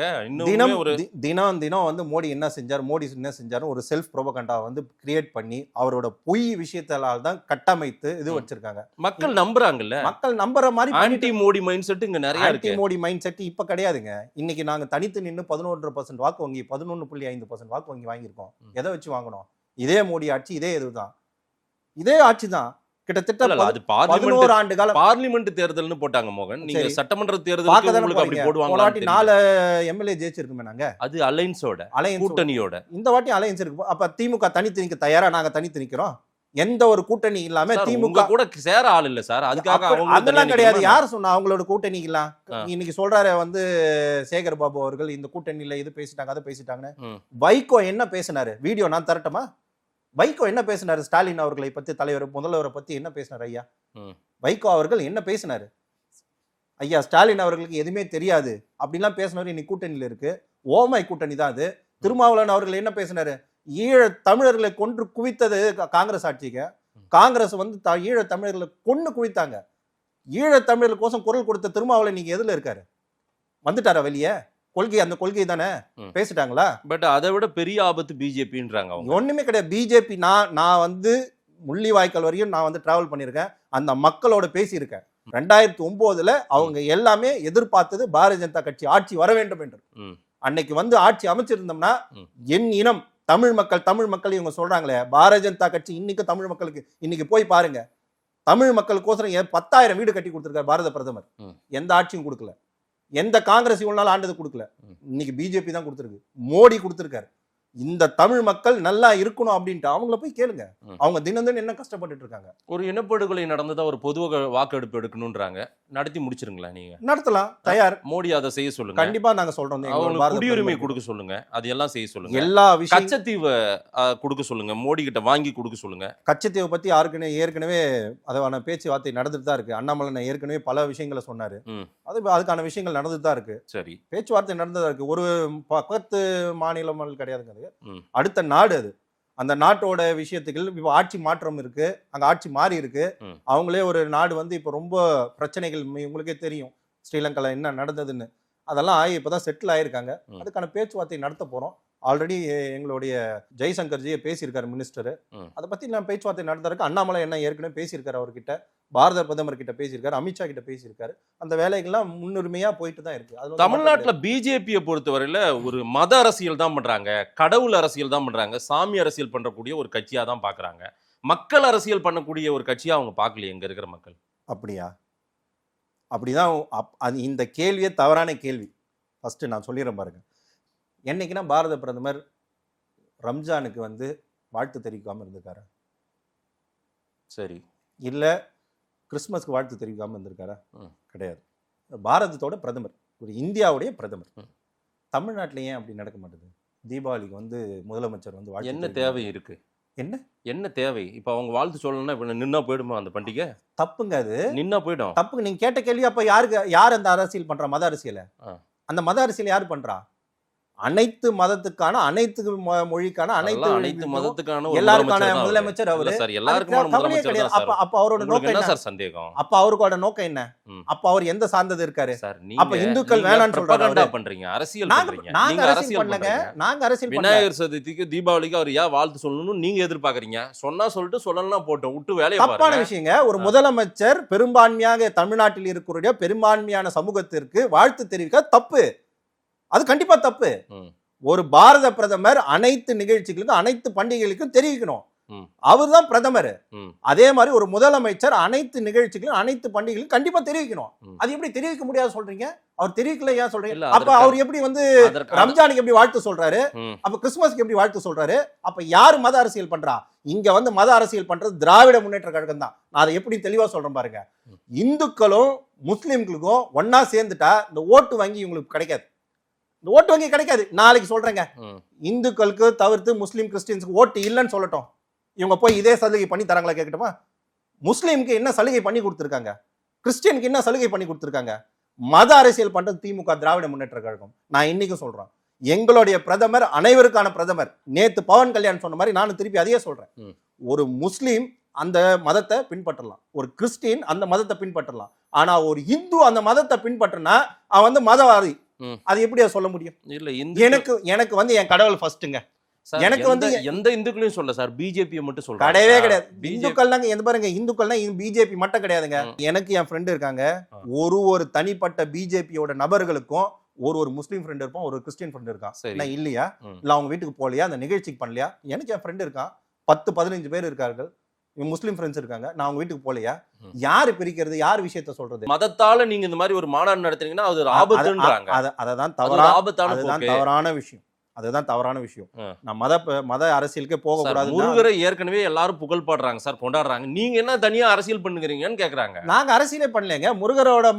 தினம் வந்து மோடி என்ன செஞ்சாரு ஒரு செல்ஃப் ப்ரோபகண்டா வந்து கிரியேட் பண்ணி அவரோட பொய் விஷயத்தால் தான் கட்டமைத்து இது வச்சிருக்காங்க. மக்கள் நம்புறாங்கல்ல. மக்கள் நம்புற மாதிரி ஆன்டி மோடி மைண்ட் செட் இங்க நிறைய இருக்கு. ஆன்டி மோடி மைண்ட் செட் இப்ப கிடையாதுங்க. இன்னைக்கு நாங்க தனித்து நின்று 11% வாக்கு வங்கி 11.5% வாக்கு வங்கி வாங்கியிருக்கோம். எதை வச்சு வாங்கணும்? இதே மோடி ஆட்சி, இதே இதுதான், இதே ஆட்சி தான். கிட்டத்தட்ட 11 ஆண்டு காலம் பார்லிமெண்ட் தேர்தல்னு போட்டாங்க மோகன். நீங்க சட்டமன்ற தேர்தலுக்கு உங்களுக்கு அப்படி போடுவாங்க. 4 எம்எல்ஏ ஜெயிச்சிருக்குமே நாங்க. அது அலைன்ஸோட, கூட்டணியோட. இந்த வாட்டி அலைன்ஸ் இருக்கு. அப்ப திமுக தனித்து நிக்க தயாரா? நாங்க தனித்து நிக்கிறோம். எந்த ஒரு கூட்டணி இல்லாம திமுக கூட சேர ஆள் இல்ல சார். அதுக்காக அதெல்லாம் கிடையாது. யார் சொன்னா அவங்களோட கூட்டணி இல்ல? இன்னைக்கு சொல்றாரு வந்து சேகர் பாபு அவர்கள் இந்த கூட்டணியில இது பேசிட்டாங்க, அதை பேசிட்டாங்கன்னு. வைகோ என்ன பேசினாரு? வீடியோ நான் தரட்டுமா? வைகோ என்ன பேசினாரு? ஸ்டாலின் அவர்களை பத்தி, தலைவர் முதல்வரை பத்தி என்ன பேசினாரு ஐயா? வைகோ அவர்கள் என்ன பேசினாரு? ஐயா ஸ்டாலின் அவர்களுக்கு எதுவுமே தெரியாது அப்படின்லாம் பேசினாரு. இன்னைக்கு கூட்டணியில இருக்கு. ஓமை கூட்டணி தான் அது. திருமாவளவன் அவர்கள் என்ன பேசினாரு? ஈழ தமிழர்களை கொன்று குவித்தது காங்கிரஸ் ஆட்சிங்க. காங்கிரஸ் வந்து ஈழ தமிழர்களை கொன்னு குவித்தாங்க. ஈழ தமிழர்களுக்கோசம் குரல் கொடுத்த திருமாவளவன் நீங்க எதுல இருக்காரு? வந்துட்டாரா வெளியே? கொள்கை அந்த கொள்கை தானே பேசிட்டாங்களா? பட் அதை விட பெரிய ஆபத்து பிஜேபின்றாங்க அவங்க. ஒண்ணுமே கிடையாது. பிஜேபி நான் வந்து முள்ளிவாய்க்கால் வரையும் நான் வந்து டிராவல் பண்ணியிருக்கேன். அந்த மக்களோட பேசியிருக்கேன். 2009 அவங்க எல்லாமே எதிர்பார்த்தது பாரதிய ஜனதா கட்சி ஆட்சி வர வேண்டும் என்று. அன்னைக்கு வந்து ஆட்சி அமைச்சிருந்தோம்னா என் இனம் தமிழ் மக்கள் இவங்க சொல்றாங்களே, பாரதிய ஜனதா கட்சி இன்னைக்கு தமிழ் மக்களுக்கு இன்னைக்கு போய் பாருங்க, தமிழ் மக்களுக்கோசரம் 10,000 வீடு கட்டி கொடுத்திருக்காரு பாரத பிரதமர். எந்த ஆட்சியும் கொடுக்கல. எந்த காங்கிரஸ் இவ்வளவு நாள் ஆண்டது கொடுக்கல. இன்னைக்கு பிஜேபி தான் கொடுத்திருக்கு. மோடி கொடுத்திருக்காரு. இந்த தமிழ் மக்கள் நல்லா இருக்கணும் அப்படின்ட்டு அவங்கள போய் கேளுங்க. அவங்க தினம் என்ன கஷ்டப்பட்டுட்டு இருக்காங்க. ஒரு இனப்படுகொலை நடந்ததா ஒரு பொது வாக்கெடுப்பு எடுக்கணும்ன்றாங்க. நடத்தி முடிச்சிருங்களா? நீங்க நடத்தலாம், தயார். மோடி அதை செய்ய சொல்லுங்க. கண்டிப்பா நாங்க சொல்றோம். குடியுரிமை கொடுக்க சொல்லுங்க. அது எல்லாம் செய்ய சொல்லுங்க. எல்லா விஷயம் கச்சத்தீவை கொடுக்க சொல்லுங்க. மோடி கிட்ட வாங்கி கொடுக்க சொல்லுங்க. கச்சத்தீவை பத்தி ஏற்கனவே அதான பேச்சுவார்த்தை நடந்துட்டு தான் இருக்கு. அண்ணாமலை ஏற்கனவே பல விஷயங்களை சொன்னாரு. அதுக்கான விஷயங்கள் நடந்துட்டு தான் இருக்கு. சரி, பேச்சுவார்த்தை நடந்ததா இருக்கு. ஒரு பக்கத்து மாநிலம் கிடையாதுங்க. அடுத்த நாடு அது. அந்த நாட்டோட விஷயத்துக்கு இப்ப ஆட்சி மாற்றம் இருக்கு. அங்க ஆட்சி மாறி இருக்கு. அவங்களே ஒரு நாடு வந்து இப்ப ரொம்ப பிரச்சனைகள் உங்களுக்கே தெரியும். ஸ்ரீலங்கால என்ன நடந்ததுன்னு அதெல்லாம் இப்பதான் செட்டில் ஆயிருக்காங்க. அதுக்கான பேச்சுவார்த்தை நடத்த போறோம். ஆல்ரெடி எங்களுடைய ஜெய்சங்கர்ஜியை பேசியிருக்காரு மினிஸ்டர். அதை பத்தி நான் பேச்சுவார்த்தை நடந்திருக்கு. அண்ணாமலை என்ன ஏற்கனவே பேசியிருக்காரு. அவர்கிட்ட பாரத பிரதமர் கிட்ட பேசியிருக்காரு. அமித்ஷா கிட்ட பேசியிருக்காரு. அந்த வேலைகள்லாம் முன்னுரிமையா போயிட்டு தான் இருக்கு. தமிழ்நாட்டுல பிஜேபியை பொறுத்தவரையில ஒரு மத அரசியல் தான் பண்றாங்க, கடவுள் அரசியல் தான் பண்றாங்க, சாமி அரசியல் பண்றக்கூடிய ஒரு கட்சியா தான் பாக்குறாங்க. மக்கள் அரசியல் பண்ணக்கூடிய ஒரு கட்சியா அவங்க பார்க்கலையே எங்க இருக்கிற மக்கள். அப்படியா? அப்படிதான். இந்த கேள்வியே தவறான கேள்வி. ஃபர்ஸ்ட் நான் சொல்லிடுறேன் பாருங்க. என்னைக்குன்னா பாரத பிரதமர் ரம்ஜானுக்கு வந்து வாழ்த்து தெரிவிக்காம இருந்திருக்காரு? சரி. இல்ல கிறிஸ்துமஸ்க்கு வாழ்த்து தெரிவிக்காம இருந்திருக்காரா? கிடையாது. பாரதத்தோட பிரதமர், ஒரு இந்தியாவுடைய பிரதமர். தமிழ்நாட்டில ஏன் அப்படி நடக்க மாட்டேது? தீபாவளிக்கு வந்து முதலமைச்சர் வந்து வாழ்த்து என்ன தேவை இருக்கு? என்ன தேவை? இப்ப அவங்க வாழ்த்து சொல்லணும்னா இப்ப நின்னா போயிடுமா அந்த பண்டிகை? தப்புங்க. அது நின்னா போயிடும். தப்புங்க. நீங்க கேட்ட கேள்வி அப்ப யார் அந்த அரசியல் பண்றா? மத அரசியல். அந்த மத அரசியல் யார் பண்றா? அனைத்து மதத்துக்கான, அனைத்து மொழிக்கான, அனைத்து மதத்துக்கான எல்லாருக்கான முதலமைச்சர் அவரு. அப்ப அவரோட நோக்கம் என்ன சார்? சந்தேகம். அப்ப அவரோட நோக்கம் என்ன? அப்ப அவர் எந்த சார்ந்தது இருக்காரு? அப்ப இந்துக்கள் வேணாம்னு சொல்றாங்க. பண்றீங்க, அரசியல் பண்றீங்க. நாங்க அரசியல் பண்ணலங்க. நாங்க அரசியல் பண்ணல. விநாயகர் சதுர்த்திக்கு தீபாவளிக்கு அவர் ஏன் வாழ்த்து சொல்லணும்னு நீங்க எதிர்பார்க்கறீங்க? சொன்னா சொல்லிட்டு சொல்லலாம் போட்டோம். விட்டு வேலையை பாருங்க. தப்பான விஷயங்க. ஒரு முதலமைச்சர் பெரும்பான்மையாக தமிழ்நாட்டில் இருக்கிற பெரும்பான்மையான சமூகத்திற்கு வாழ்த்து தெரிவிக்க தப்பு. அது கண்டிப்பா தப்பு. ஒரு பாரத பிரதமர் அனைத்து நிகழ்ச்சிகளுக்கும் அனைத்து பண்டிகைகளுக்கும் தெரிவிக்கணும். அவர் தான் பிரதமர். அதே மாதிரி ஒரு முதலமைச்சர் அனைத்து நிகழ்ச்சிகளும் அனைத்து பண்டிகைகளுக்கும் கண்டிப்பா தெரிவிக்கணும். அது எப்படி தெரிவிக்க முடியாது சொல்றீங்க? அவர் தெரிவிக்கல ஏன் சொல்றீங்க? அப்ப அவர் எப்படி வந்து ரம்ஜானுக்கு எப்படி வாழ்த்து சொல்றாரு? அப்ப கிறிஸ்துமஸ்க்கு எப்படி வாழ்த்து சொல்றாரு? அப்ப யாரு மத அரசியல் பண்றா? இங்க வந்து மத அரசியல் பண்றது திராவிட முன்னேற்ற கழகம் தான். நான் அதை எப்படி தெளிவா சொல்றேன் பாருங்க. இந்துக்களும் முஸ்லிம்களுக்கும் ஒன்னா சேர்ந்துட்டா இந்த ஓட்டு வங்கி இவங்களுக்கு கிடைக்காது. இந்த ஓட்டு வங்கி கிடைக்காது. நாளைக்கு சொல்றேங்க, இந்துக்களுக்கு தவிர்த்து முஸ்லீம் கிறிஸ்டியன்ஸுக்கு ஓட்டு இல்லைன்னு சொல்லட்டும். இவங்க போய் இதே சலுகை பண்ணி தராங்களா கேட்கட்டுமா? முஸ்லீமுக்கு என்ன சலுகை பண்ணி கொடுத்துருக்காங்க? கிறிஸ்டியனுக்கு என்ன சலுகை பண்ணி கொடுத்துருக்காங்க? மத அரசியல் பண்றது திமுக, திராவிட முன்னேற்ற கழகம். நான் இன்னைக்கும் சொல்றேன், எங்களுடைய பிரதமர் அனைவருக்கான பிரதமர். நேத்து பவன் கல்யாண் சொன்ன மாதிரி நானும் திருப்பி அதையே சொல்றேன். ஒரு முஸ்லீம் அந்த மதத்தை பின்பற்றலாம், ஒரு கிறிஸ்டியன் அந்த மதத்தை பின்பற்றலாம். ஆனா ஒரு இந்து அந்த மதத்தை பின்பற்றினா அவன் வந்து மதவாதி. அது எப்படி சொல்ல முடியும்? இல்ல, எனக்கு வந்து என் கடவுள் ஃபர்ஸ்ட்ங்க. எனக்கு வந்து எந்த இந்துக்களையும் சொல்ல சார், பிஜேபி மட்டும் சொல்றேன். கிடையவே கிடையாது. இந்துக்கள்னாங்க எந்த பாருங்க, இந்துக்கள்னா பிஜேபி மட்டும் கிடையாதுங்க. எனக்கு என் ஃப்ரெண்ட் இருக்காங்க. ஒரு தனிப்பட்ட பிஜேபியோட நபர்களுக்கும் ஒரு முஸ்லீம் ஃப்ரெண்ட் இருப்பான், ஒரு கிறிஸ்டியன் ஃப்ரெண்ட் இருக்கான். இல்லையா? இல்ல அவங்க வீட்டுக்கு போகலையா, அந்த நிகழ்ச்சிக்கு பண்ணலையா? எனக்கு என் ஃப்ரெண்ட் இருக்கான், 10-15 பேர் இருக்கார்கள். முஸ்லீம் ஃப்ரெண்ட்ஸ் இருக்காங்க. நான் அவங்க வீட்டுக்கு போலையா? யாரு பிரிக்கிறது? யார் விஷயத்த சொல்றது? மதத்தால நீங்க இந்த மாதிரி ஒரு மாநாடு நடத்துறீங்கன்னா அது ஒரு ஆபத்துன்றாங்க. அததான் தவறான விஷயம். அதுதான் தவறான விஷயம். நான் மத அரசியலுக்கே போக கூடாது. முருகரை ஏற்கனவே எல்லாரும் புகழ் பாடுறாங்க சார், கொண்டாடுறாங்க. நீங்க என்ன தனியா அரசியல் பண்ணுகிறீங்கன்னு கேக்குறாங்க. நாங்க அரசியலே பண்ணலங்க. முருகரோட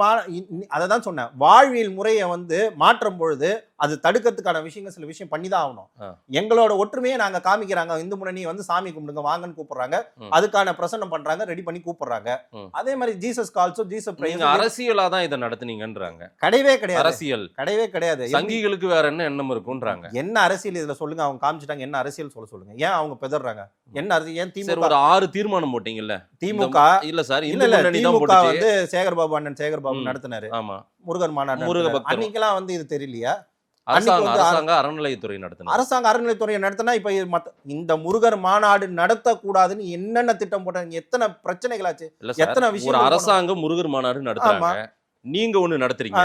அததான் சொன்னேன், வாழ்வியல் முறையை வந்து மாற்றும் பொழுது அது தடுக்கிறதுக்கான விஷயங்கள் சில விஷயம் பண்ணிதான் ஆகணும். எங்களோட ஒற்றுமையை நாங்க காமிக்கிறாங்க. இந்து முன்னணி வந்து சாமி கும்பிடுங்க வாங்கன்னு கூப்பிடுறாங்க. அதுக்கான பிரசன்னம் பண்றாங்க, ரெடி பண்ணி கூப்பிடுறாங்க. அதே மாதிரி ஜீசஸ் கால்ஸோ ஜீசஸ் பிரேயர்ஸ் அரசியலா தான் இதை நடத்துனீங்கன்றாங்க. கிடையவே கிடையாது. அரசியல் கிடையவே கிடையாது. சங்கிகளுக்கு வேற என்ன எண்ணம் இருக்கும்ன்றாங்க. என்ன அரசியல் இதுல சொல்லுங்க, அவங்க காமிச்சிட்டாங்க, என்ன அரசியல் சொல்லுங்க. ஏன் அவங்க பெதறாங்க, என்ன அரசியல்? ஏன் சரி, திமுக ஒரு 6 தீர்மானம் போட்டீங்கல்ல திமுக இல்ல சார், இல்ல இந்த இல்ல முன்னணி தான் திமுக போட்டுச்சு. வந்து சேகர்பாபு அண்ணன் சேகர்பாபு நடத்தினாரு ஆமா, முருகர் மாநாடு முருக நடத்தினாரு. பக்தர். அன்னைக்கெல்லாம் வந்து இது தெரியலையா? அன்னைக்கு வந்து அரசாங்க அறநிலையத்துறை நடத்தினார். அரசாங்க அறநிலையத்துறையை நடத்தினா இப்ப இந்த முருகர் மாநாடு நடத்தக்கூடாதுன்னு என்னென்ன திட்டம் போட்டாங்க, எத்தனை பிரச்சனைகளாச்சு, இல்ல சார், எத்தனை ஒரு விஷயம் அரசாங்கம் முருகர் மாநாடு நடத்துறாங்க, நீங்க ஒண்ணு நடத்துறீங்க.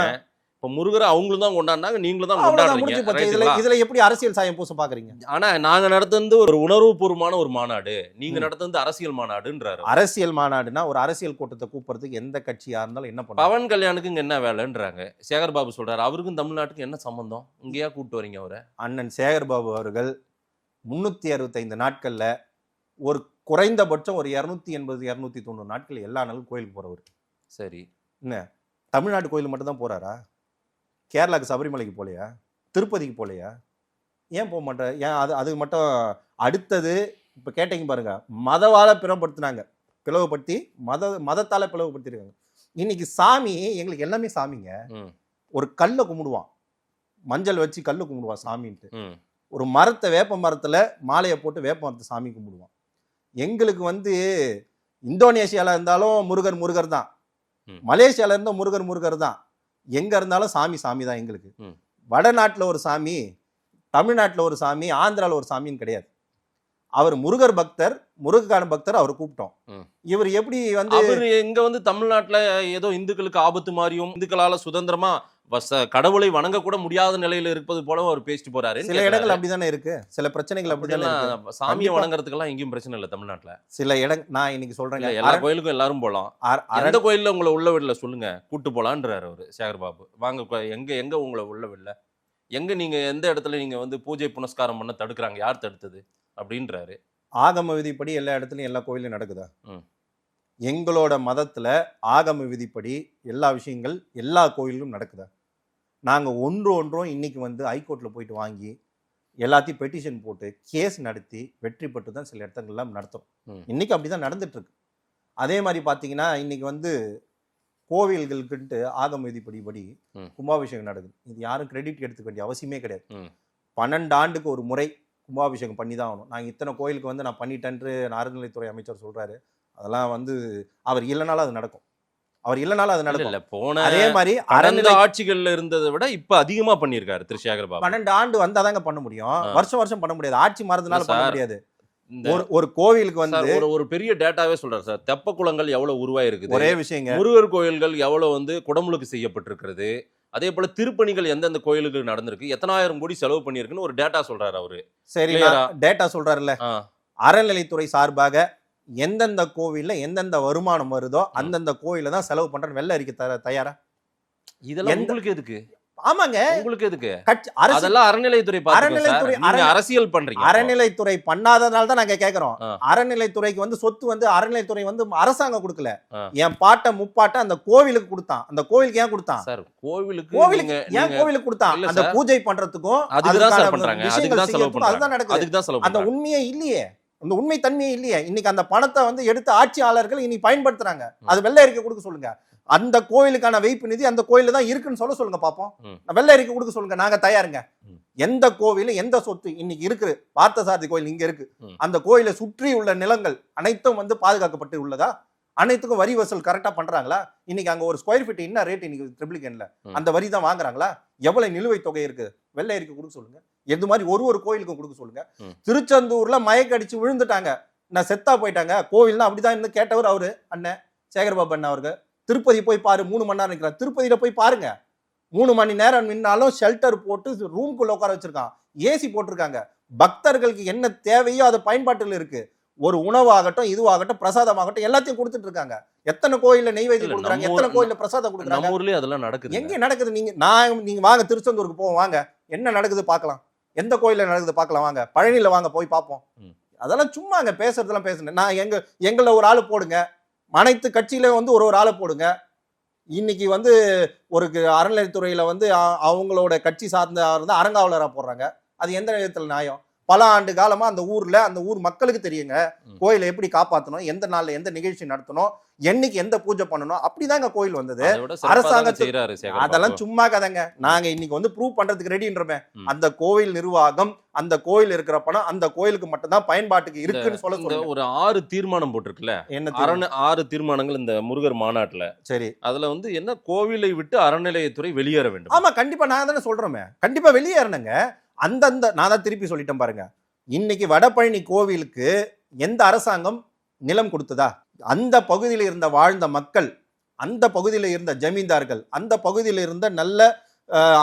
இப்ப முருகரை அவங்களும் தான் கொண்டாடினாங்க, நீங்களும் தான் கொண்டாடுறீங்க. முடிஞ்சு போச்சு. இதுல எப்படி அரசியல் சாயம் பூச பாக்குறீங்க? ஆனா நாங்க நடத்துறது ஒரு உணர்வுபூர்வமான ஒரு மாநாடு, நீங்க நடத்துறது அரசியல் மாநாடுன்றாரு. அரசியல் மாநாடுனா ஒரு அரசியல் கூட்டத்தை கூப்பிடுறதுக்கு எந்த கட்சியா இருந்தாலும் என்ன பண்ணுவாங்க? பவன் கல்யாணுக்கு இங்க என்ன வேலைன்றாங்க. சேகர்பாபு சொல்றாரு, அவருக்கும் தமிழ்நாட்டுக்கு என்ன சம்பந்தம், இங்கேயா கூப்பிட்டு வரீங்க அவரை? அண்ணன் சேகர்பாபு அவர்கள் 365 நாட்கள்ல ஒரு குறைந்தபட்சம் ஒரு 280 290 நாட்கள் எல்லா நாளும் கோயிலுக்கு போறவர். சரி, என்ன தமிழ்நாட்டு கோயில் மட்டும் தான் போறாரா? கேரளாக்கு சபரிமலைக்கு போலையா? திருப்பதிக்கு போலையா? ஏன் போக மாட்டேன்? ஏன் அது மட்டும்? அடுத்தது இப்போ கேட்டீங்க பாருங்க, மதவால பிளவுபடுத்தி மதத்தால பிளவுபடுத்திருக்காங்க. இன்னைக்கு சாமி எங்களுக்கு எல்லாமே சாமிங்க. ஒரு கல்லை கும்பிடுவான், மஞ்சள் வச்சு கல்லை கும்பிடுவான் சாமின்ட்டு. ஒரு மரத்தை, வேப்ப மரத்துல மாலையை போட்டு வேப்ப மரத்தை சாமி கும்பிடுவான். எங்களுக்கு வந்து இந்தோனேஷியால இருந்தாலும் முருகர் தான், மலேசியால இருந்தா முருகர் தான், எங்க இருந்தாலும் சாமி தான் எங்களுக்கு. வடநாட்டுல ஒரு சாமி, தமிழ்நாட்டுல ஒரு சாமி, ஆந்திரால ஒரு சாமின்னு கிடையாது. அவர் முருகர் பக்தர், முருகக்கான பக்தர், அவர் கூப்பிட்டோம். இவர் எப்படி வந்து அவர் எங்க வந்து தமிழ்நாட்டுல ஏதோ இந்துக்களுக்கு ஆபத்து மாதிரியும், இந்துக்களால சுதந்திரமா கடவுளை வணங்க கூட முடியாத நிலையில இருப்பது போல அவர் பேசிட்டு போறாரு. சில இடங்கள் அப்படிதானே இருக்கு, சில பிரச்சனைகள் அப்படிதானே இருக்கு. சாமியை வணங்குறதுக்கெல்லாம் எங்கேயும் பிரச்சனை இல்லை தமிழ்நாட்டுல. சில இடம் நான் இன்னைக்கு சொல்றேன், எல்லா கோயிலுக்கும் எல்லாரும் போலாம். எந்த கோயில்ல உங்களை உள்ள விடல சொல்லுங்க, கூட்டு போலான்றாரு அவரு சேகர்பாபு. வாங்க, எங்க உங்களை உள்ள விடல, எங்க நீங்க எந்த இடத்துல நீங்க வந்து பூஜை புனஸ்காரம் பண்ண தடுக்கிறாங்க, யார் தடுத்தது அப்படின்றாரு. ஆகம விதிப்படி எல்லா இடத்துலயும் எல்லா கோயிலும் நடக்குதா? எங்களோட மதத்துல ஆகம விதிப்படி எல்லா விஷயங்கள் எல்லா கோயிலும் நடக்குதா? நாங்கள் ஒன்றும் இன்னைக்கு வந்து ஹைகோர்ட்ல போயிட்டு வாங்கி எல்லாத்தையும் பெட்டிஷன் போட்டு கேஸ் நடத்தி வெற்றி பெற்று தான் சில இடத்துங்கள்லாம் நடத்துறோம். இன்னைக்கு அப்படிதான் நடந்துட்டு இருக்கு. அதே மாதிரி பார்த்தீங்கன்னா இன்னைக்கு வந்து கோவில்களுக்குன்ட்டு ஆகம விதிப்படி கும்பாபிஷேகம் நடக்குது. இது யாரும் கிரெடிட் எடுத்துக்க வேண்டிய அவசியமே கிடையாது. 12 ஆண்டுக்கு ஒரு முறை கும்பாபிஷேகம் பண்ணி தான் ஆகணும். நாங்கள் இத்தனை கோயிலுக்கு வந்து நான் பண்ணிட்டேன்று அறநிலைத்துறை அமைச்சர் சொல்றாரு. அதெல்லாம் வந்து அவர் இல்லைனாலும் அது நடக்கும், அவர் இல்லனால அது நடக்கும். போன அதே மாதிரி அறநிலை ஆட்சிகள்ல இருந்ததை விட இப்ப அதிகமா பண்ணிருக்காரு திரு சேகர்பாபு. 12 ஆண்டு வந்தாதாங்க பண்ண முடியும், வருஷம் பண்ண முடியாது. ஆட்சி மாறதுனால பண்ண முடியாது. ஒரு கோவிலுக்கு வந்து ஒரு பெரிய டேட்டாவே சொல்றாரு சார். தெப்ப குளங்கள் எவ்வளவு உருவாயிருக்குது, ஒரே விஷயங்க. முருகர் கோயில்கள் எவ்வளவு வந்து குடமுழுக்கு செய்யப்பட்டிருக்கிறது, அதே போல திருப்பணிகள் எந்தெந்த கோயிலுக்கு நடந்திருக்கு, எத்தனாயிரம் கோடி செலவு பண்ணிருக்குன்னு ஒரு டேட்டா சொல்றாரு அவரு. சரி, டேட்டா சொல்றாருல்ல, அறநிலைத்துறை சார்பாக எந்தெந்த கோவில்ல எந்தெந்த வருமானம் வருதோ அந்தந்த கோயில தான் செலவு பண்ற வெள்ள அறிக்கை தயாரா? இதெல்லாம் உங்களுக்கு எதுக்கு? ஆமாங்க, உங்களுக்கு எதுக்கு? அதெல்லாம் அறநிலைத்துறை அரசியல் பண்றீங்க. அறநிலைத்துறை பண்ணாதனால தான் நாங்க கேக்குறோம். அறநிலைத்துறைக்கு வந்து சொத்து வந்து அறநிலைத்துறை வந்து அரசாங்கம் கொடுக்கல, என் பாட்ட முப்பாட்ட அந்த கோவிலுக்கு கொடுத்தான். அந்த கோவிலுக்கு ஏன் கொடுத்தான் சார்? கோவிலுக்கு ஏன் கோவிலுக்கு கொடுத்தான்? அந்த பூஜை பண்றதுக்கும் அதுதான் சார் பண்றாங்க, அதுக்கு தான் செலவு பண்றாங்க, அதுதான் நடக்குது. அதுக்கு தான் செலவு. அந்த உண்மையே இல்லையே, அந்த உண்மை தன்மையே இல்லையே. இன்னைக்கு அந்த பணத்தை வந்து எடுத்து ஆட்சியாளர்கள் இனி பயன்படுத்துறாங்க. அது வெள்ளை அறிக்கை கொடுக்க சொல்லுங்க. அந்த கோயிலுக்கான வைப்பு நிதி அந்த கோயில தான் இருக்குன்னு சொல்லுங்க பாப்போம். வெள்ளை அறிக்கை கொடுக்க சொல்லுங்க, நாங்க தயாருங்க. எந்த கோவிலும் எந்த சொத்து இன்னைக்கு இருக்கு, பார்த்தசாரதி கோயில் இங்க இருக்கு, அந்த கோயிலை சுற்றி உள்ள நிலங்கள் அனைத்தும் வந்து பாதுகாக்கப்பட்டு உள்ளதா? அனைத்துக்கும் வரி வசூல் கரெக்டா பண்றாங்களா? இன்னைக்கு அங்க ஒரு ஸ்கொயர் ஃபீட் என்ன ரேட் இன்னைக்கு ட்ரிபிளிகேன்ல அந்த வரி தான் வாங்குறாங்களா? எவ்வளவு நிலுவைத் தொகை இருக்கு? வெள்ளை அறிக்கை கொடுக்க சொல்லுங்க. எது மாதிரி ஒரு கோயிலுக்கும் கொடுக்க சொல்லுங்க. திருச்செந்தூர்ல மயக்கடிச்சு விழுந்துட்டாங்க, நான் செத்தா போயிட்டாங்க, கோவில்னா அப்படிதான் கேட்டவர் அவரு அண்ணன் சேகர்பாபு அண்ணன் அவருக்கு. திருப்பதி போய் பாரு, 3 மணி நேரம் நிற்கிறார். திருப்பதியில போய் பாருங்க, 3 மணி நேரம் நின்னாலும் ஷெல்டர் போட்டு ரூம்குள்ள உட்கார வச்சிருக்கான், ஏசி போட்டிருக்காங்க. பக்தர்களுக்கு என்ன தேவையோ அது பயன்பாட்டில் இருக்கு. ஒரு உணவாகட்டும், இதுவாகட்டும், பிரசாதமாகட்டும், எல்லாத்தையும் கொடுத்துட்டு இருக்காங்க. எத்தனை கோயில்ல நெய்வேத்தியம் கொடுக்குறாங்க, எத்தனை கோயில்ல பிரசாதம் கொடுக்குறாங்க. நம்ம ஊர்லயே அதெல்லாம் நடக்குது. எங்க நடக்குது? நீங்க வாங்க திருச்செந்தூருக்கு போவோம், வாங்க என்ன நடக்குது பார்க்கலாம். எந்த கோயில்ல நடக்குது பார்க்கலாம், வாங்க பழனியில வாங்க போய் பார்ப்போம். அதெல்லாம் சும்மாங்க பேசுறதெல்லாம் பேசுனேன். நான் எங்களை ஒரு ஆளு போடுங்க, அனைத்து கட்சியில வந்து ஒரு ஆளை போடுங்க. இன்னைக்கு வந்து ஒரு அறநிலைத்துறையில வந்து அவங்களோட கட்சி சார்ந்த அரங்காவலரா போடுறாங்க. அது எந்த விதத்துல நியாயம்? பல ஆண்டு காலமா அந்த ஊர் மக்களுக்கு தெரியுங்க கோயிலை எப்படி காப்பாற்றணும், எந்த நாள்ல எந்த நிகழ்ச்சி நடத்தணும், என்னைக்கு எந்த பூஜை பண்ணணும், அப்படிதாங்க கோயில் வந்தது. அரசாங்கத்துக்கு அதெல்லாம் சும்மா கதைங்க. நாங்க இன்னைக்கு வந்து ப்ரூவ் பண்றதுக்கு ரெடின்றமே. அந்த கோவில் நிர்வாகம், அந்த கோயில் இருக்கிற பணம் அந்த கோயிலுக்கு மட்டும் தான் பயன்பாட்டுக்கு இருக்குன்னு சொல்ல ஒரு 6 தீர்மானம் போட்டிருக்குல்ல, என்ன 6 தீர்மானங்கள் இந்த முருகர் மாநாட்டுல. சரி, அதுல வந்து என்ன, கோவிலை விட்டு அறநிலையத்துறை வெளியேற வேண்டும். ஆமா, கண்டிப்பா நான் தானே சொல்றேன், கண்டிப்பா வெளியேறணுங்க. அந்தந்த நான் தான் திருப்பி சொல்லிட்டேன் பாருங்க. இன்னைக்கு வடபழனி கோவிலுக்கு எந்த அரசாங்கம் நிலம் கொடுத்ததா? அந்த பகுதியில் இருந்த வாழ்ந்த மக்கள், அந்த பகுதியில் இருந்த ஜமீன்தார்கள், அந்த பகுதியில் இருந்த நல்ல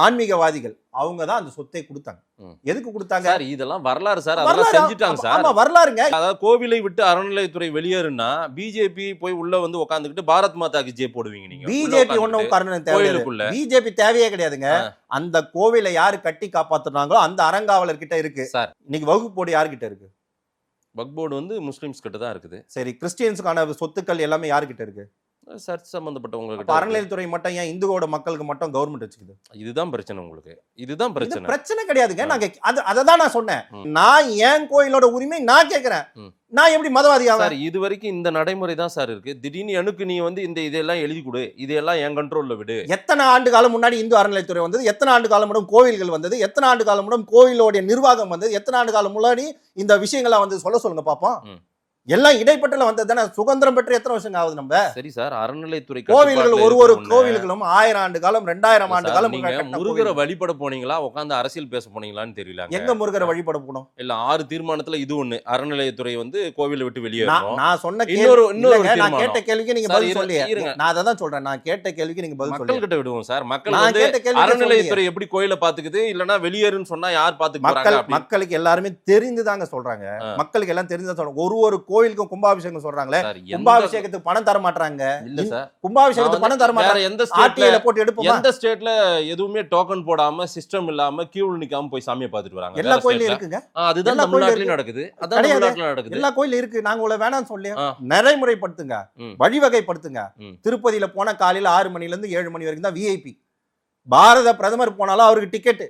ஆன்மீகவாதிகள், அவங்க தான் அந்த சொத்தை கொடுத்தாங்க. எதுக்கு கொடுத்தாங்க? இதெல்லாம் வரலாறு சார், அதெல்லாம் செஞ்சுட்டாங்க சார். ஆமா, வரலாறுங்க. அதாவது கோவிலை விட்டு அறநிலையத்துறை வெளியேறுனா பிஜேபி போய் உள்ள வந்து உட்காந்துக்கிட்டு பாரத் மாதா கி ஜெய் போடுவீங்க நீங்க. பிஜேபி ஒண்ணும் காரணம் தேவையில்லை, பிஜேபி தேவையே கிடையாதுங்க. அந்த கோவிலை யாரு கட்டி காப்பாத்துறாங்களோ அந்த அறங்காவலர் கிட்ட இருக்கு சார். இன்னைக்கு வகுப்பு போர்டு யாருக்கிட்ட இருக்கு? வக்ஃப் போர்டு வந்து முஸ்லிம்ஸ் கிட்ட தான் இருக்குது. சரி, கிறிஸ்டியன்ஸுக்கான சொத்துக்கள் எல்லாமே யாருக்கிட்ட இருக்கு? சர்ச் சம்பந்தப்பட்டவங்களுக்கு. அறநிலையத்துறை மட்டும் ஏன் இந்துவோட மக்களுக்கு மட்டும் கவர்மெண்ட் வச்சுக்குது? இதுதான் பிரச்சனை உங்களுக்கு. இதுதான் பிரச்சனை. பிரச்சனை கிடையாதுங்க. நாங்க அததான் நான் சொன்னேன். நான் ஏன் கோயிலோட உரிமை நான் கேட்கிறேன். நான் எப்படி மதவாதியா சார்? இது வரைக்கும் இந்த நடைமுறை தான் சார் இருக்கு. திடீர்னு எனக்கு நீ வந்து இந்த இதெல்லாம் எழுதி கொடு, இதெல்லாம் என் கண்ட்ரோல்ல விடு. எத்தனை ஆண்டு காலம் முன்னாடி இந்து அறநிலையத்துறை வந்தது? எத்தனை ஆண்டு காலம் முன்னாடி கோவில்கள் வந்தது? எத்தனை ஆண்டு காலம் முன்னாடி கோவிலோட நிர்வாகம் வந்தது? எத்தனை ஆண்டு காலம் முன்னாடி இந்த விஷயங்கள்லாம் வந்து சொல்லுங்க பாப்போம். எல்லாம் இடைப்பட்டல வந்தது தானே. சுதந்திரம் பெற்று எத்தனை வருஷம் ஆகுது நம்ம? சரி சார், அறநிலைத்துறை கோவில்கள் ஒரு கோவில்களும் 1000 ஆண்டு காலம் 2000 ஆண்டு காலம். முருகரை வழிபட போனீங்களா, உட்காந்து அரசியல் பேச போனீங்களான்னு தெரியல. எங்க முருகரை வழிபட போனோம்? இல்ல 6 தீர்மானத்துல இது ஒண்ணு, அறநிலையத்துறை வந்து கோவிலை விட்டு வெளியேறணும். நான் சொன்ன இன்னொரு நான் கேட்ட கேள்விக்கு நீங்க பதில் சொல்லுங்க. நான் அதை தான் சொல்றேன், நான் கேட்ட கேள்விக்கு நீங்க பதில் சொல்லுங்க. மக்கள் கிட்ட விடுவோம் சார். மக்கள் வந்து அறநிலையத்துறை எப்படி கோயிலை பாத்துக்குது, இல்லனா வெளியேறுன்னு சொன்னா யார் பாத்துக்குறாங்க? மக்களுக்கு எல்லாருமே தெரிந்துதாங்க சொல்றாங்க. மக்களுக்கு எல்லாம் தெரிந்துதான் சொல்றாங்க. ஒரு கோயிலுக்கும் கும்பாபிஷேகம் சொல்றாங்களே, கும்பாபிஷேகத்துக்கு பணம் தர மாட்டாங்க. இல்ல சார், கும்பாபிஷேகத்துக்கு பணம் தர மாட்டாங்க. எந்த ஸ்டேட்ல போட்டு எடுப்போம்? எந்த ஸ்டேட்ல எதுவுமே டோக்கன் போடாம சிஸ்டம் இல்லாம கியூல நிக்காம போய் சாமியை பார்த்துட்டு வராங்க? எல்லா கோயிலும் இருக்குங்க. அதுதான் தமிழ்நாட்டிலயும் நடக்குது. அதான் தமிழ்நாட்டுல நடக்குது. எல்லா கோயிலும் இருக்கு. நாங்க உங்களை வேணாம்னு சொல்லி நடைமுறைப்படுத்துங்க, வழிவகைப்படுத்துங்க. திருப்பதியில போன காலையில 6 மணில இருந்து 7 மணி வரைக்கும் தான் விஐபி. பாரத பிரதமர் போனாலும் அவருக்கு டிக்கெட்,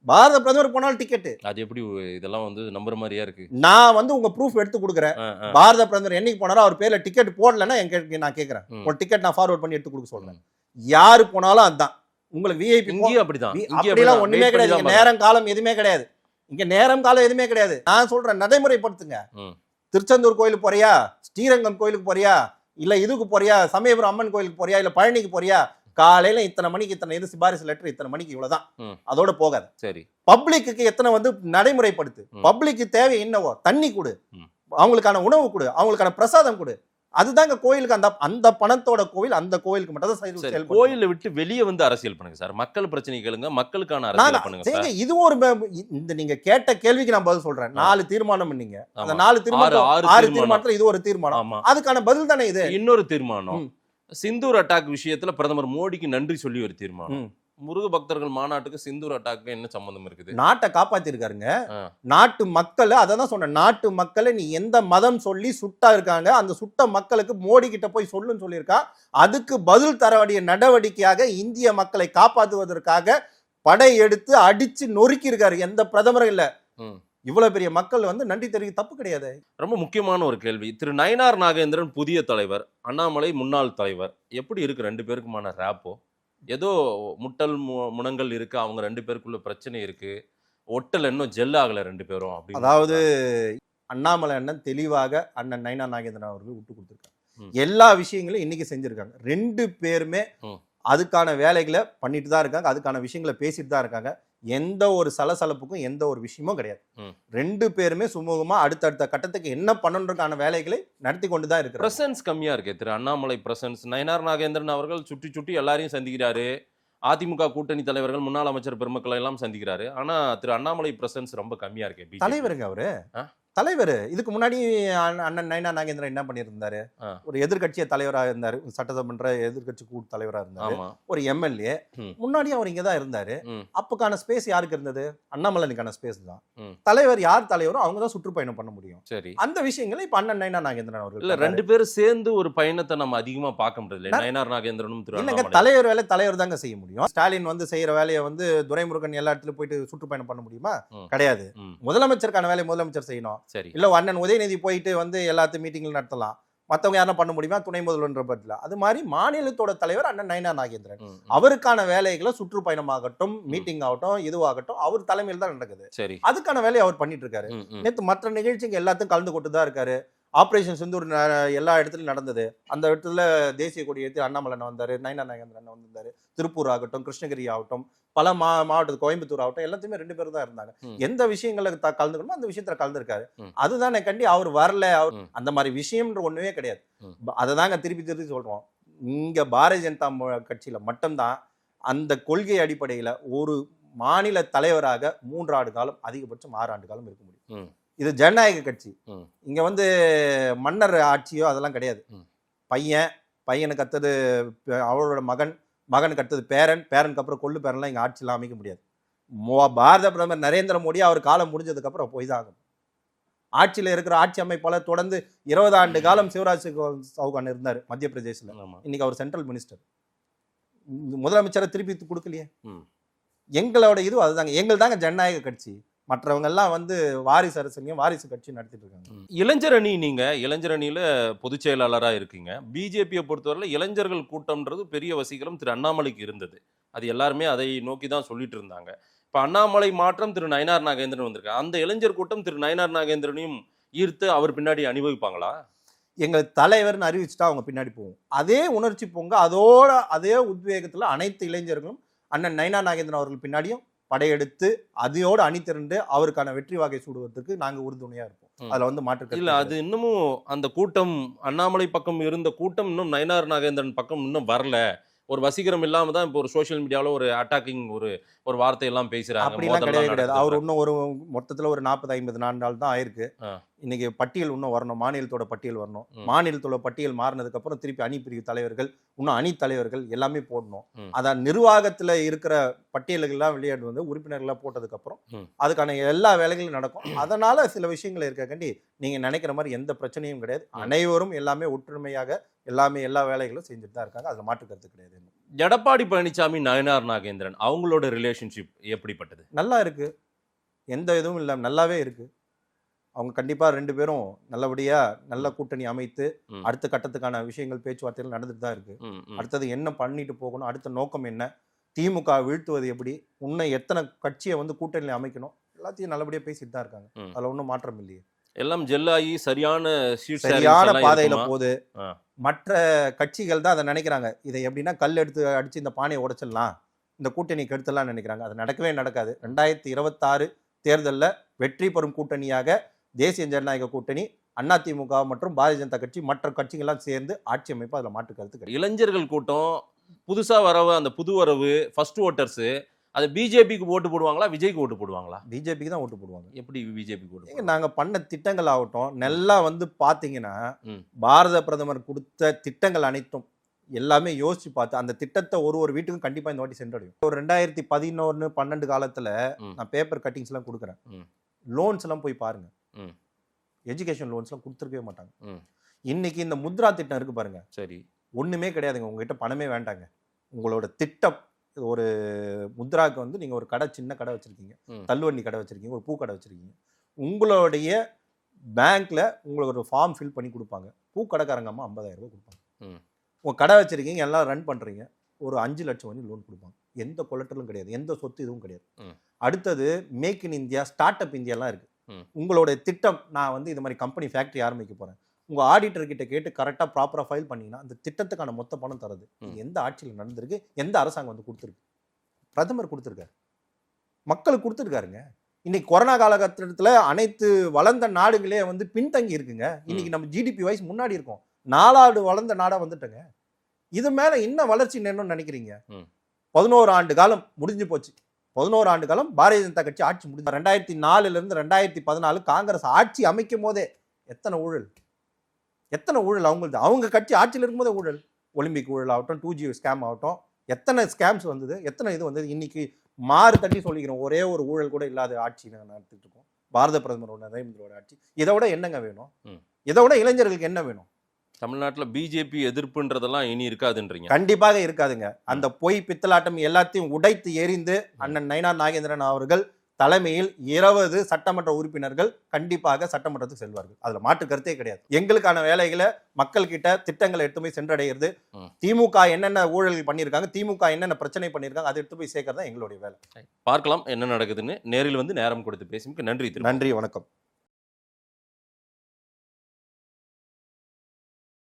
பாரத பிரதமர் போனாலும் டிக்கெட். அது எப்படி இதெல்லாம் வந்து நம்புற மாதிரியா இருக்கு? நான் வந்து உங்க ப்ரூஃப் எடுத்து கொடுக்குறேன். பாரத பிரதமர் என்னைக்கு போனாலும் அவர் பேர்ல டிக்கெட் போடலன்னா நான் கேட்கறேன். ஒரு டிக்கெட் நான் ஃபார்வர்ட் பண்ணி எடுத்து கொடுக்க சொல்றேன். யாரு போனாலும் அதுதான். உங்களுக்கு விஐபி அப்படிதான். அப்படிலாம் ஒண்ணுமே கிடையாது. நேரம் காலம் எதுவுமே கிடையாது. இங்க நேரம் காலம் எதுவுமே கிடையாது. நான் சொல்றேன், நடைமுறைப்படுத்துங்க. திருச்செந்தூர் கோயிலுக்கு போறியா, ஸ்ரீரங்கம் கோயிலுக்கு போறியா, இல்ல இதுக்கு போறியா, சமயபுரம் அம்மன் கோயிலுக்கு போறியா, இல்ல பழனிக்கு போறியா, காலையில இத்தனை மணிக்கு இத்தனை இது சிபாரிசு லெட்டர், இத்தனை மணிக்கு இவ்வளவுதான், அதோட போகாது. சரி, பப்ளிக்கு எத்தனை வந்து நடைமுறைப்படுத்து. பப்ளிக்கு தேவை என்னவோ, தண்ணி கொடு, அவங்களுக்கான உணவு கொடு, அவங்களுக்கான பிரசாதம் கொடு. அதுதாங்க கோயிலுக்கு. அந்த பணத்தோட கோவில் அந்த கோயிலுக்கு மட்டும் தான். கோயிலை விட்டு வெளியே வந்து அரசியல் பண்ணுங்க சார். மக்கள் பிரச்சனை கேளுங்க, மக்களுக்கான அரசியல் பண்ணுங்க. இது ஒரு இந்த நீங்க கேட்ட கேள்விக்கு நான் பதில் சொல்றேன். 4 தீர்மானம் பண்ணீங்க. அந்த 4 தீர்மானம் 6 தீர்மானத்துல இது ஒரு தீர்மானம். அதுக்கான பதில் தானே இது. இன்னொரு தீர்மானம், சிந்தூர் அட்டாக் விஷயத்துல பிரதமர் மோடிக்கு நன்றி சொல்லி ஒரு தீர்மானம். முருக பக்தர்கள் மாநாட்டுக்கு சிந்தூர் அட்டாக்கு என்ன சம்பந்தம் இருக்குது? நாட்டை காப்பாத்தி இருக்காருங்க. நாட்டு மக்கள், அதான் சொன்ன, நாட்டு மக்களை நீ எந்த மதம் சொல்லி சுட்டா இருக்காங்க, அந்த சுட்ட மக்களுக்கு மோடி கிட்ட போய் சொல்லுன்னு சொல்லியிருக்கா. அதுக்கு பதில் தர வேண்டிய நடவடிக்கையாக இந்திய மக்களை காப்பாற்றுவதற்காக படை எடுத்து அடிச்சு நொறுக்கி இருக்காரு. எந்த பிரதமரும் இல்ல. இவ்வளவு பெரிய மக்கள் வந்து நன்றி தெரிவிக்க தப்பு கிடையாது. ரொம்ப முக்கியமான ஒரு கேள்வி. திரு நயினார் நாகேந்திரன் புதிய தலைவர், அண்ணாமலை முன்னாள் தலைவர், எப்படி இருக்கு 2 பேருக்குமான ரேப்போ? ஏதோ முட்டல் முனங்கள் இருக்கு, அவங்க 2 பேருக்குள்ள பிரச்சனை இருக்கு, ஒட்டல் இன்னும் ஜெல் ஆகல 2 பேரும். அப்படி அதாவது அண்ணாமலை அண்ணன் தெளிவாக அண்ணன் நயினார் நாகேந்திரன் அவர்கள் விட்டு கொடுத்துருக்காங்க. எல்லா விஷயங்களும் இன்னைக்கு செஞ்சிருக்காங்க. 2 பேருமே அதுக்கான வேலைகளை பண்ணிட்டு தான் இருக்காங்க. அதுக்கான விஷயங்களை பேசிட்டு தான் இருக்காங்க. எந்த ஒரு சலசலப்புக்கும் எந்த ஒரு விஷயமும் கிடையாது. 2 பேருமே சுமூகமா அடுத்தடுத்த கட்டத்துக்கு என்ன பண்ணணுன்றதுக்கான வேலைகளை நடத்தி கொண்டு தான் இருக்கு. பிரசன்ஸ் கம்மியா இருக்கு திரு அண்ணாமலை பிரசன்ஸ். நயினார் நாகேந்திரன் அவர்கள் சுற்றி எல்லாரையும் சந்திக்கிறாரு. அதிமுக கூட்டணி தலைவர்கள், முன்னாள் அமைச்சர் பெருமக்களை எல்லாம் சந்திக்கிறாரு. ஆனா திரு அண்ணாமலை பிரசன்ஸ் ரொம்ப கம்மியா இருக்கு. தலைவருங்க அவரு, தலைவர் இதுக்கு முன்னாடி அண்ணன் நயனா நாகேந்திரன் என்ன பண்ணியிருந்தாரு? ஒரு எதிர்கட்சிய தலைவராக இருந்தாரு, சட்டசபை எதிர்கட்சி கூட்டு தலைவராக இருந்தாரு, ஒரு எம்எல்ஏ. முன்னாடி அவர் இங்கதான் இருந்தாரு. அப்பக்கான ஸ்பேஸ் யாருக்கு இருந்தது? அண்ணாமலைக்கான ஸ்பேஸ் தான். தலைவர் யார் தலைவரோ அவங்க தான் சுற்றுப்பயணம் பண்ண முடியும். சரி, அந்த விஷயங்களை இப்ப அண்ணன் நயனா நாகேந்திரன் அவர்கள் இல்ல 2 பேரும் சேர்ந்து ஒரு பயணத்தை நம்ம அதிகமா பார்க்க முடியல. நயனார் நாகேந்திரனும் இல்லங்க, தலைவர் வேலை தலைவர் தாங்க செய்ய முடியும். ஸ்டாலின் வந்து செய்யற வேலையை வந்து துரைமுருகன் எல்லா இடத்துலயும் போயிட்டு சுற்றுப்பயணம் பண்ண முடியுமா? கிடையாது. முதலமைச்சருக்கான வேலையை முதலமைச்சர் செய்யணும். சரி, இல்ல அண்ணன் உதயநிதி போயிட்டு வந்து எல்லாத்தையும் மீட்டிங்ல நடத்தலாம். மத்தவங்க யாரும் பண்ண முடியுமா? துணை முதல்வர்ன்ற பட்ல. அது மாதிரி மாநிலத்தோட தலைவர் அண்ணன் நயனா நாகேந்திரன் அவருக்கான வேலைகளை சுற்றுப்பயணமாகட்டும், மீட்டிங் ஆகட்டும், இதுவாகட்டும் அவர் தலைமையில் தான் நடக்குது. சரி, அதுக்கான வேலையை அவர் பண்ணிட்டு இருக்காரு. நேற்று மற்ற நிகழ்ச்சிங்க எல்லாத்தையும் கலந்து கொண்டு தான் இருக்காரு. ஆபரேஷன் சிந்தூர் எல்லா இடத்துலையும் நடந்தது. அந்த இடத்துல தேசிய கொடி ஏற்றி அண்ணாமலை வந்தாரு, நயனா நாகேந்திரன் வந்தாரு. திருப்பூர் ஆகட்டும், கிருஷ்ணகிரி ஆகட்டும், பல மாவட்டத்து கோயம்புத்தூர் ஆகட்டும், எல்லாத்தையுமே 2 பேரும் தான் இருந்தாங்க. எந்த விஷயங்களை கலந்துக்கணுமோ அந்த விஷயத்துல கலந்துருக்காரு. அதுதானே கண்டி அவர் வரல. அவர் அந்த மாதிரி விஷயம்ன்ற ஒண்ணுமே கிடையாது. அதை தாங்க திருப்பி சொல்றோம். இங்க பாரதிய ஜனதா கட்சியில மட்டும்தான் அந்த கொள்கை அடிப்படையில ஒரு மாநில தலைவராக 3 ஆண்டு காலம், அதிகபட்சம் 6 ஆண்டு காலம் இருக்க முடியும். இது ஜனநாயக கட்சி. இங்க வந்து மன்னர் ஆட்சியோ அதெல்லாம் கிடையாது. பையனுக்கு அடுத்தது அவரோட மகனுக்கு அடுத்தது பேரனுக்கு அப்புறம் கொள்ளு பேரன்லாம் இங்க ஆட்சியெல்லாம் அமைக்க முடியாது. பாரத பிரதமர் நரேந்திர மோடி அவர் காலம் முடிஞ்சதுக்கு அப்புறம் போய் தான் ஆகும். ஆட்சியில இருக்கிற ஆட்சி அமைப்பாளர் தொடர்ந்து 20 ஆண்டு காலம் சிவராஜ் சௌகான் இருந்தார் மத்திய பிரதேசல. இன்னைக்கு அவர் சென்ட்ரல் மினிஸ்டர். முதலமைச்சரை திருப்பி கொடுக்கலையே. எங்களோட இது அதுதாங்க. எங்கள் தாங்க ஜனநாயக கட்சி. மற்றவங்க எல்லாம் வந்து வாரிசு அரசியலையும் வாரிசு கட்சி நடத்திட்டு இருக்காங்க. இளைஞரணி, நீங்க இளைஞரணியில பொதுச் செயலாளரா இருக்கீங்க. பிஜேபியை பொறுத்தவரையில இளைஞர்கள் கூட்டம்ன்றது பெரிய வசீகரம் திரு அண்ணாமலைக்கு இருந்தது. அது எல்லாருமே அதை நோக்கி தான் சொல்லிட்டு இருந்தாங்க. இப்ப அண்ணாமலை மாற்றம் திரு நயனார் நாகேந்திரன் வந்திருக்கு. அந்த இளைஞர் கூட்டம் திரு நயனார் நாகேந்திரனையும் ஈர்த்து அவர் பின்னாடி அணிவகுப்பாங்களா? எங்கள் தலைவர்னு அறிவிச்சுட்டா அவங்க பின்னாடி போவோம். அதே உணர்ச்சி பொங்க அதோட அதே உத்வேகத்துல அனைத்து இளைஞர்களும் அண்ணன் நயனா நாகேந்திரன் அவர்கள் பின்னாடியும் படையெடுத்து அதையோடு அணி திரண்டு அவருக்கான வெற்றி வாகை சூடுவதற்கு நாங்க உறுதுணையா இருப்போம். அதுல வந்து மாற்று இல்ல. அது இன்னமும் அந்த கூட்டம் அண்ணாமலை பக்கம் இருந்த கூட்டம் இன்னும் நயனார் நாகேந்திரன் பக்கம் இன்னும் வரல. ஒரு வசீகரம் இல்லாம தான் இப்போ ஒரு சோசியல் மீடியாவில் ஒரு அட்டாக்கிங் ஒரு வார்த்தை எல்லாம் பேசுறாங்க. அப்படிலாம் கிடையாது. அவர் இன்னும் ஒரு மொத்தத்துல ஒரு 40-50 நாள் தான் ஆயிருக்கு. இன்னைக்கு பட்டியல் இன்னும் வரணும். மாநிலத்தோட பட்டியல் வரணும். மாநிலத்தோட பட்டியல் மாறினதுக்கு அப்புறம் திருப்பி அணி பிரிவு தலைவர்கள், இன்னும் அணி தலைவர்கள் எல்லாமே போடணும். அதான் நிர்வாகத்துல இருக்கிற பட்டியல்கள்லாம் வெளியாடு வந்து உறுப்பினர்கள்லாம் போட்டதுக்கு அப்புறம் அதுக்கான எல்லா வேலைகளும் நடக்கும். அதனால சில விஷயங்கள் இருக்காண்டி நீங்க நினைக்கிற மாதிரி எந்த பிரச்சனையும் கிடையாது. அனைவரும் எல்லாமே ஒற்றுமையாக எல்லா வேலைகளும் செஞ்சுட்டு தான் இருக்காங்க. அதுல மாற்று கருத்து கிடையாது. எடப்பாடி பழனிசாமி, நயனார் நாகேந்திரன் அவங்களோட ரிலேஷன்ஷிப் எப்படிப்பட்டது? நல்லா இருக்கு. எந்த இதுவும் இல்லை, நல்லாவே இருக்கு. அவங்க கண்டிப்பா 2 பேரும் நல்லபடியா நல்ல கூட்டணி அமைத்து அடுத்த கட்டத்துக்கான விஷயங்கள் பேச்சுவார்த்தைகள் நடந்துட்டு தான் இருக்கு. அடுத்தது என்ன பண்ணிட்டு போகணும், அடுத்த நோக்கம் என்ன, திமுக வீழ்த்துவது எப்படி, இன்னும் எத்தனை கட்சியை வந்து கூட்டணியில் அமைக்கணும், எல்லாத்தையும் நல்லபடியா பேசிட்டு தான் இருக்காங்க. அதுல ஒன்றும் மாற்றம் இல்லையே. எல்லாம் ஜெல்லாகி சரியான பாதையில போகுது. மற்ற கட்சிகள் தான் அதை நினைக்கிறாங்க. இதை எப்படின்னா கல் எடுத்து அடிச்சு இந்த பானையை உடைச்சிடலாம், இந்த கூட்டணிக்கு எடுத்துலாம் நினைக்கிறாங்க. அது நடக்கவே நடக்காது. 2026 தேர்தலில் வெற்றி பெறும் கூட்டணியாக தேசிய ஜனநாயக கூட்டணி, அதிமுக மற்றும் பாரதிய ஜனதா கட்சி மற்ற கட்சிகள்லாம் சேர்ந்து ஆட்சி அமைப்பு. அதில் மாற்று கருத்து. இளைஞர்கள் கூட்டம் புதுசா வரவு, அந்த புது வரவு ஃபர்ஸ்ட் ஓட்டர்ஸ், அது பிஜேபிக்கு ஓட்டு போடுவாங்களா, விஜய்க்கு ஓட்டு போடுவாங்களா? பிஜேபிக்கு தான் ஓட்டு போடுவாங்க. எப்படி பிஜேபிக்கு ஓட்டு? நாங்க பண்ண திட்டங்கள் ஆகட்டும், நல்லா வந்து பாத்தீங்கன்னா பாரத பிரதமர் கொடுத்த திட்டங்கள் அனைத்தும் எல்லாமே யோசிச்சு பார்த்து அந்த திட்டத்தை ஒரு வீட்டுக்கும் கண்டிப்பா இந்த வாட்டி சென்றடையும். ஒரு 2011-12 காலத்துல நான் பேப்பர் கட்டிங்ஸ் எல்லாம் கொடுக்குறேன். லோன்ஸ் எல்லாம் போய் பாருங்க. எஜுகேஷன் லோன்ஸ் எல்லாம் கொடுத்துருக்கவே மாட்டாங்க. இன்னைக்கு இந்த முத்ரா திட்டம் இருக்கு பாருங்க. சரி, ஒண்ணுமே கிடையாதுங்க. உங்ககிட்ட பணமே வேண்டாங்க. உங்களோட திட்டம் ஒரு முத்ராக்கு வந்து நீங்க ஒரு கடை, சின்ன கடை வச்சிருக்கீங்க, தள்ளுவண்டி கடை வச்சிருக்கீங்க, ஒரு பூ கடை வச்சிருக்கீங்க, உங்களுடைய பேங்க்ல உங்களுக்கு ஒரு ஃபார்ம் ஃபில் பண்ணி கொடுப்பாங்க. பூ கடைக்காரங்க அம்மா 50,000 ரூபாய் கொடுப்பாங்க. உங்க கடை வச்சிருக்கீங்க, எல்லாம் ரன் பண்றீங்க, ஒரு 5 லட்சம் வந்து லோன் கொடுப்பாங்க. எந்த கொலட்டரும் கிடையாது, எந்த சொத்து இதுவும் கிடையாது. அடுத்தது make in India, start up இந்தியாலாம் இருக்கு. உங்களுடைய திட்டம், நான் வந்து இது மாதிரி கம்பெனி ஃபேக்டரி ஆரம்பிக்க போறேன், உங்க ஆடிட்டர் கிட்ட கேட்டு கரெக்டா ப்ராப்பரா ஃபைல் பண்ணீங்கன்னா அந்த திட்டத்துக்கான மொத்த பணம் தரது. எந்த ஆட்சியில் நடந்திருக்கு, எந்த அரசாங்கம் வந்து கொடுத்துருக்கு? பிரதமர் கொடுத்துருக்காரு, மக்களுக்கு கொடுத்துருக்காருங்க. இன்னைக்கு கொரோனா காலகட்டத்தில் அனைத்து வளர்ந்த நாடுகளே வந்து பின்தங்கி இருக்குங்க. இன்னைக்கு நம்ம ஜிடிபி வைஸ் முன்னாடி இருக்கோம். 4 வளர்ந்த நாடா வந்துட்டங்க. இது மேல இன்னும் வளர்ச்சி என்னன்னு நினைக்கிறீங்க? 11 ஆண்டு காலம் முடிஞ்சு போச்சு. 11 ஆண்டு காலம் பாரதிய ஜனதா கட்சி ஆட்சி முடிஞ்சு 2004 இருந்து 2014 காங்கிரஸ் ஆட்சி அமைக்கும் போதே எத்தனை ஊழல் அவங்க கட்சி ஆட்சியில் இருக்கும்போதே ஊழல். ஒலிம்பிக் ஊழல் ஆகட்டும், 2G ஸ்கேம் ஆகட்டும், எத்தனை ஸ்கேம்ஸ் வந்தது, எத்தனை இது வந்தது. இன்னைக்கு மாறு தட்டி சொல்லிக்கிறோம், ஒரே ஒரு ஊழல் கூட இல்லாத ஆட்சி நடத்திட்டு இருக்கோம். பாரத பிரதமரோட நரேந்திர மோடி ஆட்சி. இதை விட என்னங்க வேணும்? இதை விட இளைஞர்களுக்கு என்ன வேணும்? தமிழ்நாட்டில் பிஜேபி எதிர்ப்புன்றதெல்லாம் இனி இருக்காதுன்றீங்க? கண்டிப்பாக இருக்காதுங்க. அந்த பொய் பித்தலாட்டம் எல்லாத்தையும் உடைத்து எறிந்து அண்ணன் நயினார் நாகேந்திரன் அவர்கள் தலைமையில் 20 சட்டமன்ற உறுப்பினர்கள் கண்டிப்பாக சட்டமன்றத்துக்கு செல்வார்கள். அதுல மாற்று கருத்தே கிடையாது. எங்களுக்கான வேலைகளை மக்கள் கிட்ட திட்டங்களை எடுத்து போய் சென்றடைகிறது. திமுக என்னென்ன ஊழல்கள் பண்ணியிருக்காங்க, திமுக என்னென்ன பிரச்சனை பண்ணியிருக்காங்க, அதை எடுத்து போய் சேர்க்கறது தான் எங்களுடைய வேலை. பார்க்கலாம் என்ன நடக்குதுன்னு. நேரில் வந்து நேரம் கொடுத்து பேசும் நன்றி. நன்றி, வணக்கம்.